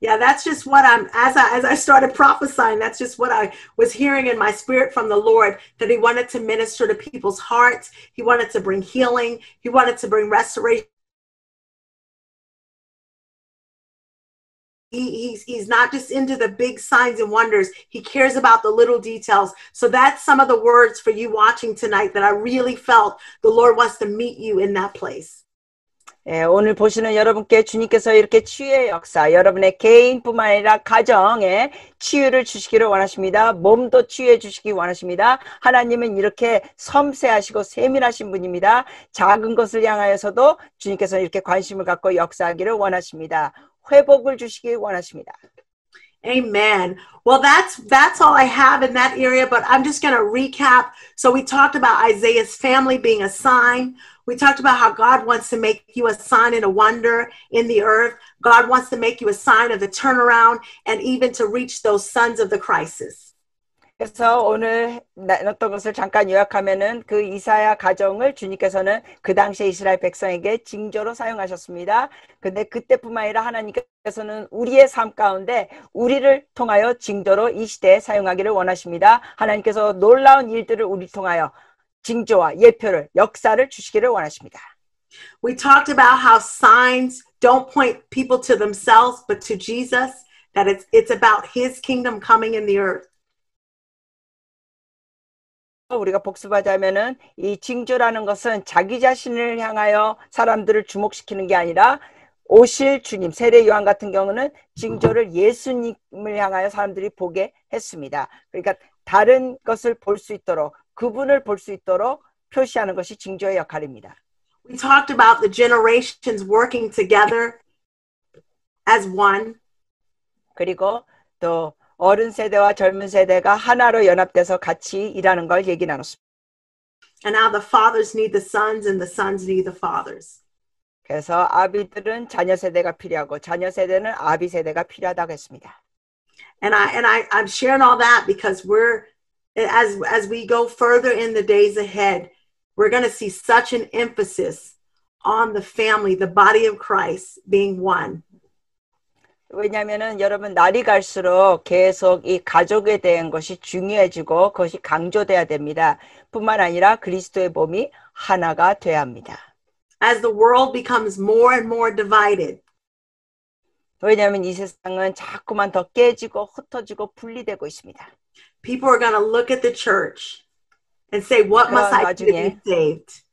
Yeah, that's just what as I started prophesying, that's just what I was hearing in my spirit from the Lord, that he wanted to minister to people's hearts. He wanted to bring healing. He wanted to bring restoration. He's not just into the big signs and wonders. He cares about the little details. So that's some of the words for you watching tonight that I really felt the Lord wants to meet you in that place. 예, 오늘 보시는 여러분께 주님께서 이렇게 치유의 역사, 여러분의 개인뿐만 아니라 가정에 치유를 주시기를 원하십니다. 몸도 치유해 주시기 원하십니다. 하나님은 이렇게 섬세하시고 세밀하신 분입니다. 작은 것을 향하여서도 주님께서 이렇게 관심을 갖고 역사하기를 원하십니다. 회복을 주시기 원하십니다. Amen. Well, that's all I have in that area, but I'm just going to recap. So we talked about Isaiah's family being a sign. We talked about how God wants to make you a sign and a wonder in the earth. God wants to make you a sign of the turnaround and even to reach those sons of the crisis. 그래서 오늘 나눴던 것을 잠깐 요약하면은 그 이사야 가정을 주님께서는 그 당시에 이스라엘 백성에게 징조로 사용하셨습니다. 근데 그때뿐만 아니라 하나님께서는 우리의 삶 가운데 우리를 통하여 징조로 이 시대에 사용하기를 원하십니다. 하나님께서 놀라운 일들을 우리를 통하여 징조와 예표를 역사를 주시기를 원하십니다. We talked about how signs don't point people to themselves but to Jesus, that it's about his kingdom coming in the earth. 우리가 복습하자면은 이 징조라는 것은 자기 자신을 향하여 사람들을 주목시키는 게 아니라 오실 주님, 세례 요한 같은 경우는 징조를 예수님을 향하여 사람들이 보게 했습니다. 그러니까 다른 것을 볼 수 있도록, 그분을 볼 수 있도록 표시하는 것이 징조의 역할입니다. We talked about the generations working together as one. 그리고 또 어른 세대와 젊은 세대가 하나로 연합돼서 같이 일하는 걸 얘기 나눴습니다. And how the fathers need the sons and the sons need the fathers. 그래서 아비들은 자녀 세대가 필요하고 자녀 세대는 아비 세대가 필요하다고 했습니다. And I'm sharing all that because as we go further in the days ahead, we're going to see such an emphasis on the family, the body of Christ being one. 왜냐하면은 여러분 날이 갈수록 계속 이 가족에 대한 것이 중요해지고 그것이 강조돼야 됩니다. 뿐만 아니라 그리스도의 몸이 하나가 돼야 합니다. As the world becomes more and more divided. 왜냐하면 이 세상은 자꾸만 더 깨지고 흩어지고 분리되고 있습니다. People are going to look at the church and say, what must I do to be saved?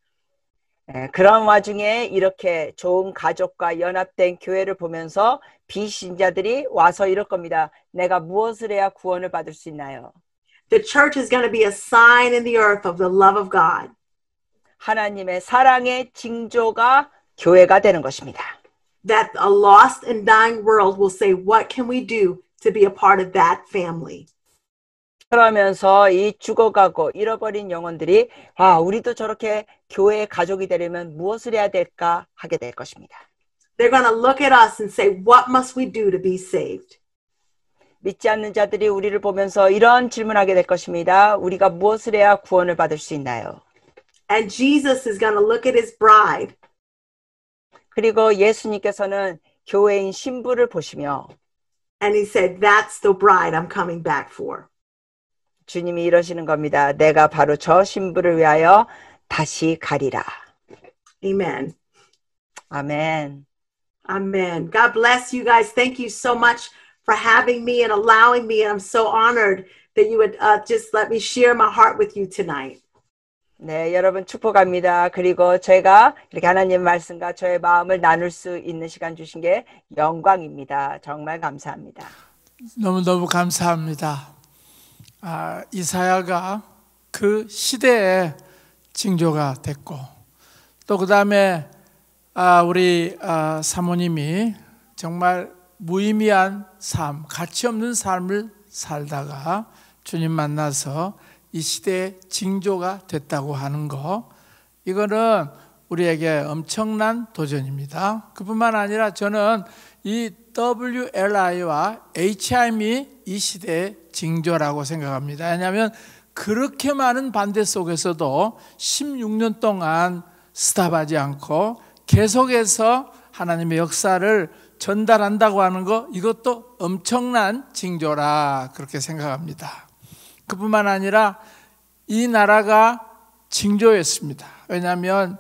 그런 와중에 이렇게 좋은 가족과 연합된 교회를 보면서 비신자들이 와서 이럴 겁니다. 내가 무엇을 해야 구원을 받을 수 있나요? The church is going to be a sign in the earth of the love of God. 하나님의 사랑의 징조가 교회가 되는 것입니다. That a lost and dying world will say, what can we do to be a part of that family? 그러면서 이 죽어가고 잃어버린 영혼들이 우리도 저렇게 교회의 가족이 되려면 무엇을 해야 될까 하게 될 것입니다. They're going to look at us and say, what must we do to be saved? 믿지 않는 자들이 우리를 보면서 이런 질문하게 될 것입니다. 우리가 무엇을 해야 구원을 받을 수 있나요? And Jesus is going to look at his bride. 그리고 예수님께서는 교회인 신부를 보시며 And he said, that's the bride I'm coming back for. 주님이 이러시는 겁니다. 내가 바로 저 신부를 위하여 다시 가리라. Amen. 아멘. Amen. God bless you guys. Thank you so much for having me and allowing me. I'm so honored that you would just let me share my heart with you tonight. 네, 여러분 축복합니다. 그리고 제가 이렇게 하나님 말씀과 저의 마음을 나눌 수 있는 시간 주신 게 영광입니다. 정말 감사합니다. 너무너무 감사합니다. 이사야가 그 시대의 징조가 됐고 또 그 다음에 우리 사모님이 정말 무의미한 삶, 가치 없는 삶을 살다가 주님 만나서 이 시대의 징조가 됐다고 하는 거, 이거는 우리에게 엄청난 도전입니다. 그뿐만 아니라 저는 이 WLI와 HIM이 이 시대의 징조라고 생각합니다. 왜냐하면 그렇게 많은 반대 속에서도 16년 동안 스탑하지 않고 계속해서 하나님의 역사를 전달한다고 하는 거, 이것도 엄청난 징조라 그렇게 생각합니다. 그뿐만 아니라 이 나라가 징조였습니다. 왜냐하면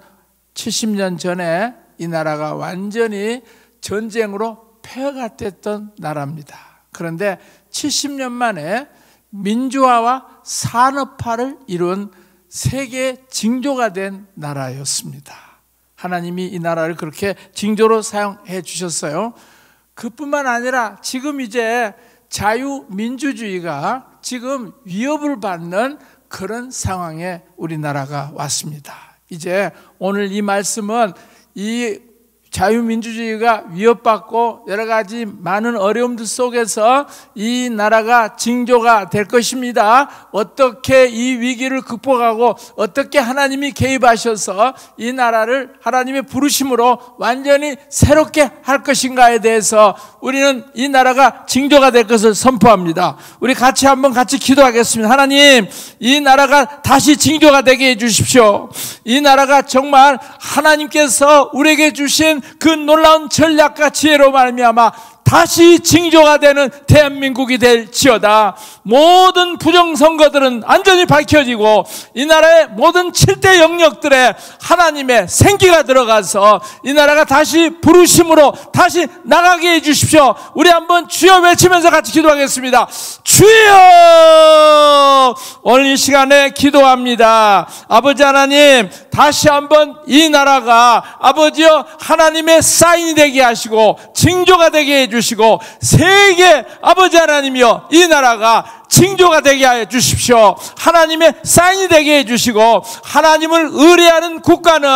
70년 전에 이 나라가 완전히 전쟁으로 폐허가 됐던 나라입니다. 그런데 70년 만에 민주화와 산업화를 이룬 세계 징조가 된 나라였습니다. 하나님이 이 나라를 그렇게 징조로 사용해 주셨어요. 그뿐만 아니라 지금 이제 자유민주주의가 지금 위협을 받는 그런 상황에 우리나라가 왔습니다. 이제 오늘 이 말씀은 이 자유민주주의가 위협받고 여러 가지 많은 어려움들 속에서 이 나라가 징조가 될 것입니다. 어떻게 이 위기를 극복하고 어떻게 하나님이 개입하셔서 이 나라를 하나님의 부르심으로 완전히 새롭게 할 것인가에 대해서 우리는 이 나라가 징조가 될 것을 선포합니다. 우리 같이 한번 기도하겠습니다. 하나님, 이 나라가 다시 징조가 되게 해주십시오. 이 나라가 정말 하나님께서 우리에게 주신 그 놀라운 전략과 지혜로 말미암아 다시 징조가 되는 대한민국이 될지어다. 모든 부정선거들은 완전히 밝혀지고 이 나라의 모든 7대 영역들에 하나님의 생기가 들어가서 이 나라가 다시 부르심으로 다시 나가게 해주십시오. 우리 한번 주여 외치면서 같이 기도하겠습니다. 주여! 오늘 이 시간에 기도합니다. 아버지 하나님, 다시 한번 이 나라가 아버지여 하나님의 사인이 되게 하시고 징조가 되게 해주시고 세계 아버지 하나님이여 이 나라가 징조가 되게 해 주십시오. 하나님의 사인이 되게 해 주시고 하나님을 의뢰하는 국가는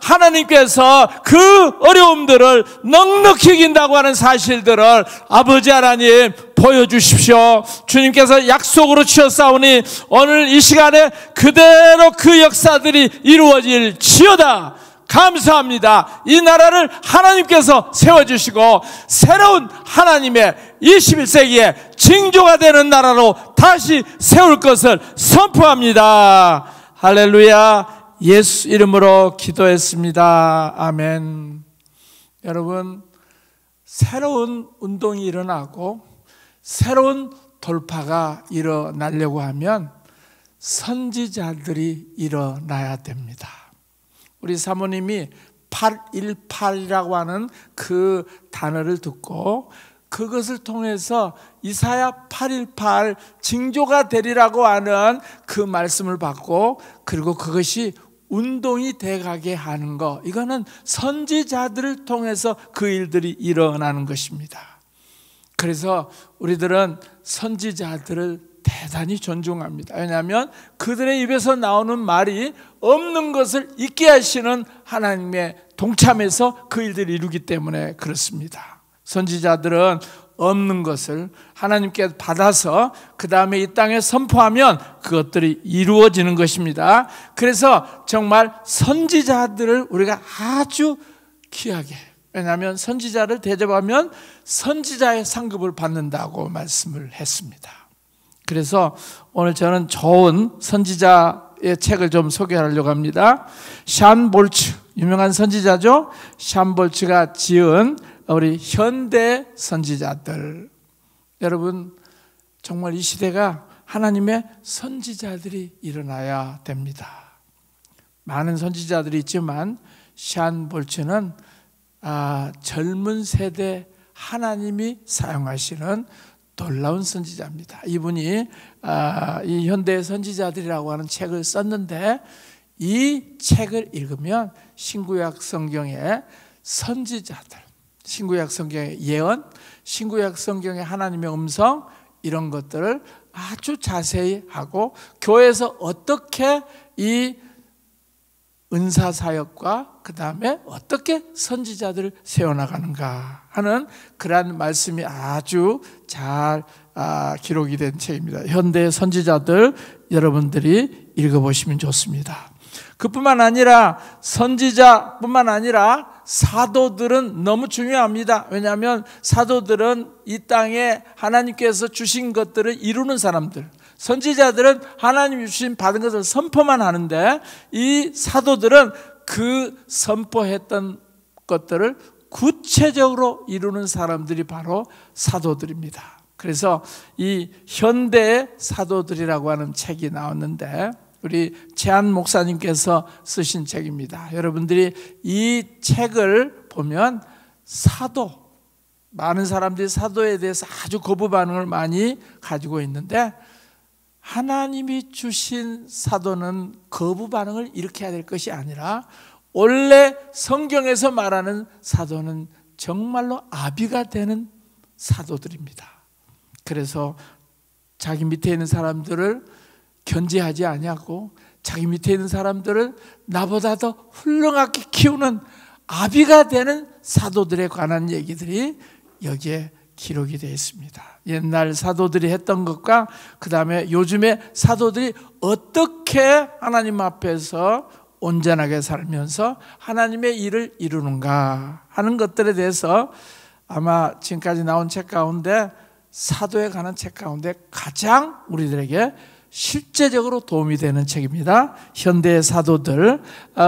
하나님께서 그 어려움들을 넉넉히 이긴다고 하는 사실들을 아버지 하나님 보여주십시오. 주님께서 약속으로 주셨사오니 오늘 이 시간에 그대로 그 역사들이 이루어질지어다. 감사합니다. 이 나라를 하나님께서 세워주시고 새로운 하나님의 21세기에 징조가 되는 나라로 다시 세울 것을 선포합니다. 할렐루야. 예수 이름으로 기도했습니다. 아멘. 여러분, 새로운 운동이 일어나고 새로운 돌파가 일어나려고 하면 선지자들이 일어나야 됩니다. 우리 사모님이 818이라고 하는 그 단어를 듣고 그것을 통해서 이사야 818 징조가 되리라고 하는 그 말씀을 받고 그리고 그것이 운동이 돼가게 하는 것, 이거는 선지자들을 통해서 그 일들이 일어나는 것입니다. 그래서 우리들은 선지자들을 대단히 존중합니다. 왜냐하면 그들의 입에서 나오는 말이 없는 것을 있게 하시는 하나님의 동참해서 그 일들을 이루기 때문에 그렇습니다. 선지자들은 없는 것을 하나님께 받아서 그 다음에 이 땅에 선포하면 그것들이 이루어지는 것입니다. 그래서 정말 선지자들을 우리가 아주 귀하게, 왜냐하면 선지자를 대접하면 선지자의 상급을 받는다고 말씀을 했습니다. 그래서 오늘 저는 좋은 선지자의 책을 좀 소개하려고 합니다. 샨 볼츠, 유명한 선지자죠. 샨 볼츠가 지은 우리 현대 선지자들. 여러분, 정말 이 시대가 하나님의 선지자들이 일어나야 됩니다. 많은 선지자들이 있지만 샨 볼츠는 젊은 세대 하나님이 사용하시는 놀라운 선지자입니다. 이분이 이 현대 선지자들이라고 하는 책을 썼는데 이 책을 읽으면 신구약 성경의 선지자들, 신구약 성경의 예언, 신구약 성경의 하나님의 음성, 이런 것들을 아주 자세히 하고 교회에서 어떻게 이 은사사역과 그 다음에 어떻게 선지자들을 세워나가는가 하는 그러한 말씀이 아주 잘 기록이 된 책입니다. 현대 선지자들 여러분들이 읽어보시면 좋습니다. 그뿐만 아니라 선지자뿐만 아니라 사도들은 너무 중요합니다. 왜냐하면 사도들은 이 땅에 하나님께서 주신 것들을 이루는 사람들, 선지자들은 하나님이 주신 받은 것을 선포만 하는데 이 사도들은 그 선포했던 것들을 구체적으로 이루는 사람들이 바로 사도들입니다. 그래서 이 현대의 사도들이라고 하는 책이 나왔는데 우리 재한 목사님께서 쓰신 책입니다. 여러분들이 이 책을 보면 사도, 많은 사람들이 사도에 대해서 아주 거부 반응을 많이 가지고 있는데 하나님이 주신 사도는 거부 반응을 일으켜야 될 것이 아니라 원래 성경에서 말하는 사도는 정말로 아비가 되는 사도들입니다. 그래서 자기 밑에 있는 사람들을 견제하지 아니하고 자기 밑에 있는 사람들을 나보다 더 훌륭하게 키우는 아비가 되는 사도들에 관한 얘기들이 여기에 기록이 되어 있습니다. 옛날 사도들이 했던 것과 그 다음에 요즘의 사도들이 어떻게 하나님 앞에서 온전하게 살면서 하나님의 일을 이루는가 하는 것들에 대해서 아마 지금까지 나온 책 가운데 사도에 관한 책 가운데 가장 우리들에게 실제적으로 도움이 되는 책입니다. 현대의 사도들,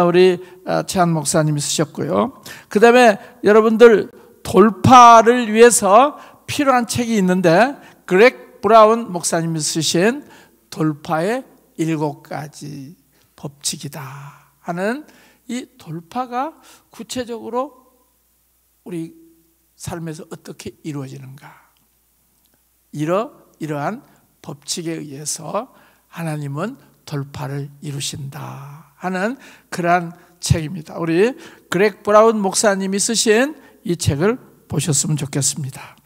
우리 최한 목사님이 쓰셨고요. 그 다음에 여러분들 돌파를 위해서 필요한 책이 있는데 그렉 브라운 목사님이 쓰신 돌파의 7가지 법칙이다 하는 이 돌파가 구체적으로 우리 삶에서 어떻게 이루어지는가, 이러한 법칙에 의해서 하나님은 돌파를 이루신다 하는 그러한 책입니다. 우리 그렉 브라운 목사님이 쓰신 이 책을 보셨으면 좋겠습니다.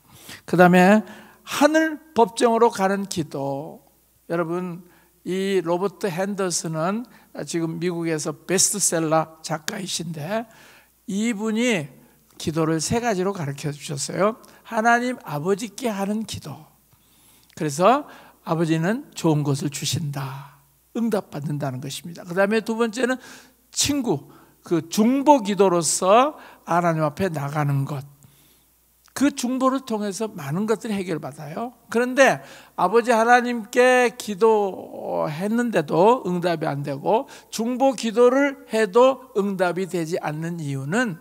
그 다음에 하늘 법정으로 가는 기도. 여러분, 이 로버트 핸더슨은 지금 미국에서 베스트셀러 작가이신데 이분이 기도를 3가지로 가르쳐 주셨어요. 하나님 아버지께 하는 기도. 그래서 아버지는 좋은 것을 주신다, 응답받는다는 것입니다. 그 다음에 2번째는 친구, 그 중보 기도로서 하나님 앞에 나가는 것. 그 중보를 통해서 많은 것들이 해결받아요. 그런데 아버지 하나님께 기도했는데도 응답이 안 되고 중보 기도를 해도 응답이 되지 않는 이유는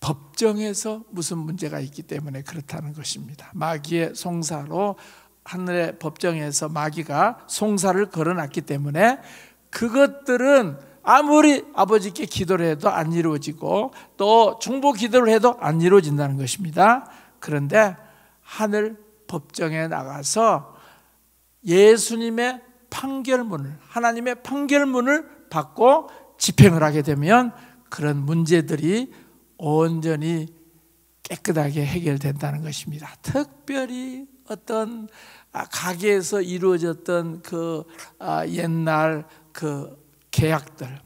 법정에서 무슨 문제가 있기 때문에 그렇다는 것입니다. 마귀의 송사로 하늘의 법정에서 마귀가 송사를 걸어놨기 때문에 그것들은 아무리 아버지께 기도를 해도 안 이루어지고 또 중보 기도를 해도 안 이루어진다는 것입니다. 그런데 하늘 법정에 나가서 예수님의 판결문을, 하나님의 판결문을 받고 집행을 하게 되면 그런 문제들이 온전히 깨끗하게 해결된다는 것입니다. 특별히 어떤 가게에서 이루어졌던 그 옛날 그 계약들,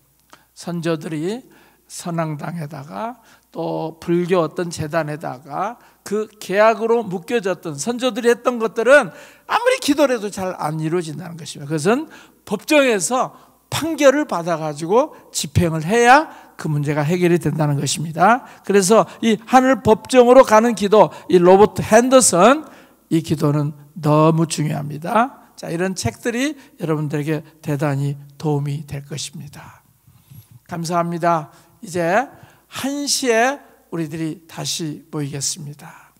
선조들이 선앙당에다가 또 불교 어떤 재단에다가 그 계약으로 묶여졌던 선조들이 했던 것들은 아무리 기도를 해도 잘 안 이루어진다는 것입니다. 그것은 법정에서 판결을 받아가지고 집행을 해야 그 문제가 해결이 된다는 것입니다. 그래서 이 하늘 법정으로 가는 기도, 이 로버트 핸더슨, 이 기도는 너무 중요합니다. 자, 이런 책들이 여러분들에게 대단히 도움이 될 것입니다. 감사합니다. 이제 1시에 우리들이 다시 모이겠습니다.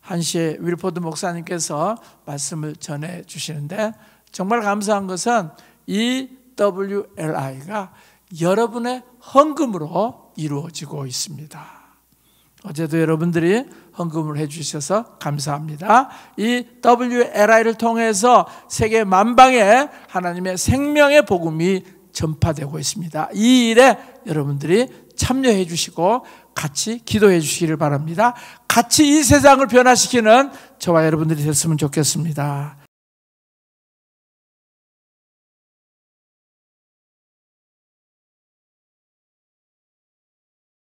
1시에 윌포드 목사님께서 말씀을 전해 주시는데 정말 감사한 것은 EWLI가 여러분의 헌금으로 이루어지고 있습니다. 어제도 여러분들이 헌금을 해주셔서 감사합니다. 이 WLI를 통해서 세계 만방에 하나님의 생명의 복음이 전파되고 있습니다. 이 일에 여러분들이 참여해 주시고 같이 기도해 주시기를 바랍니다. 같이 이 세상을 변화시키는 저와 여러분들이 됐으면 좋겠습니다.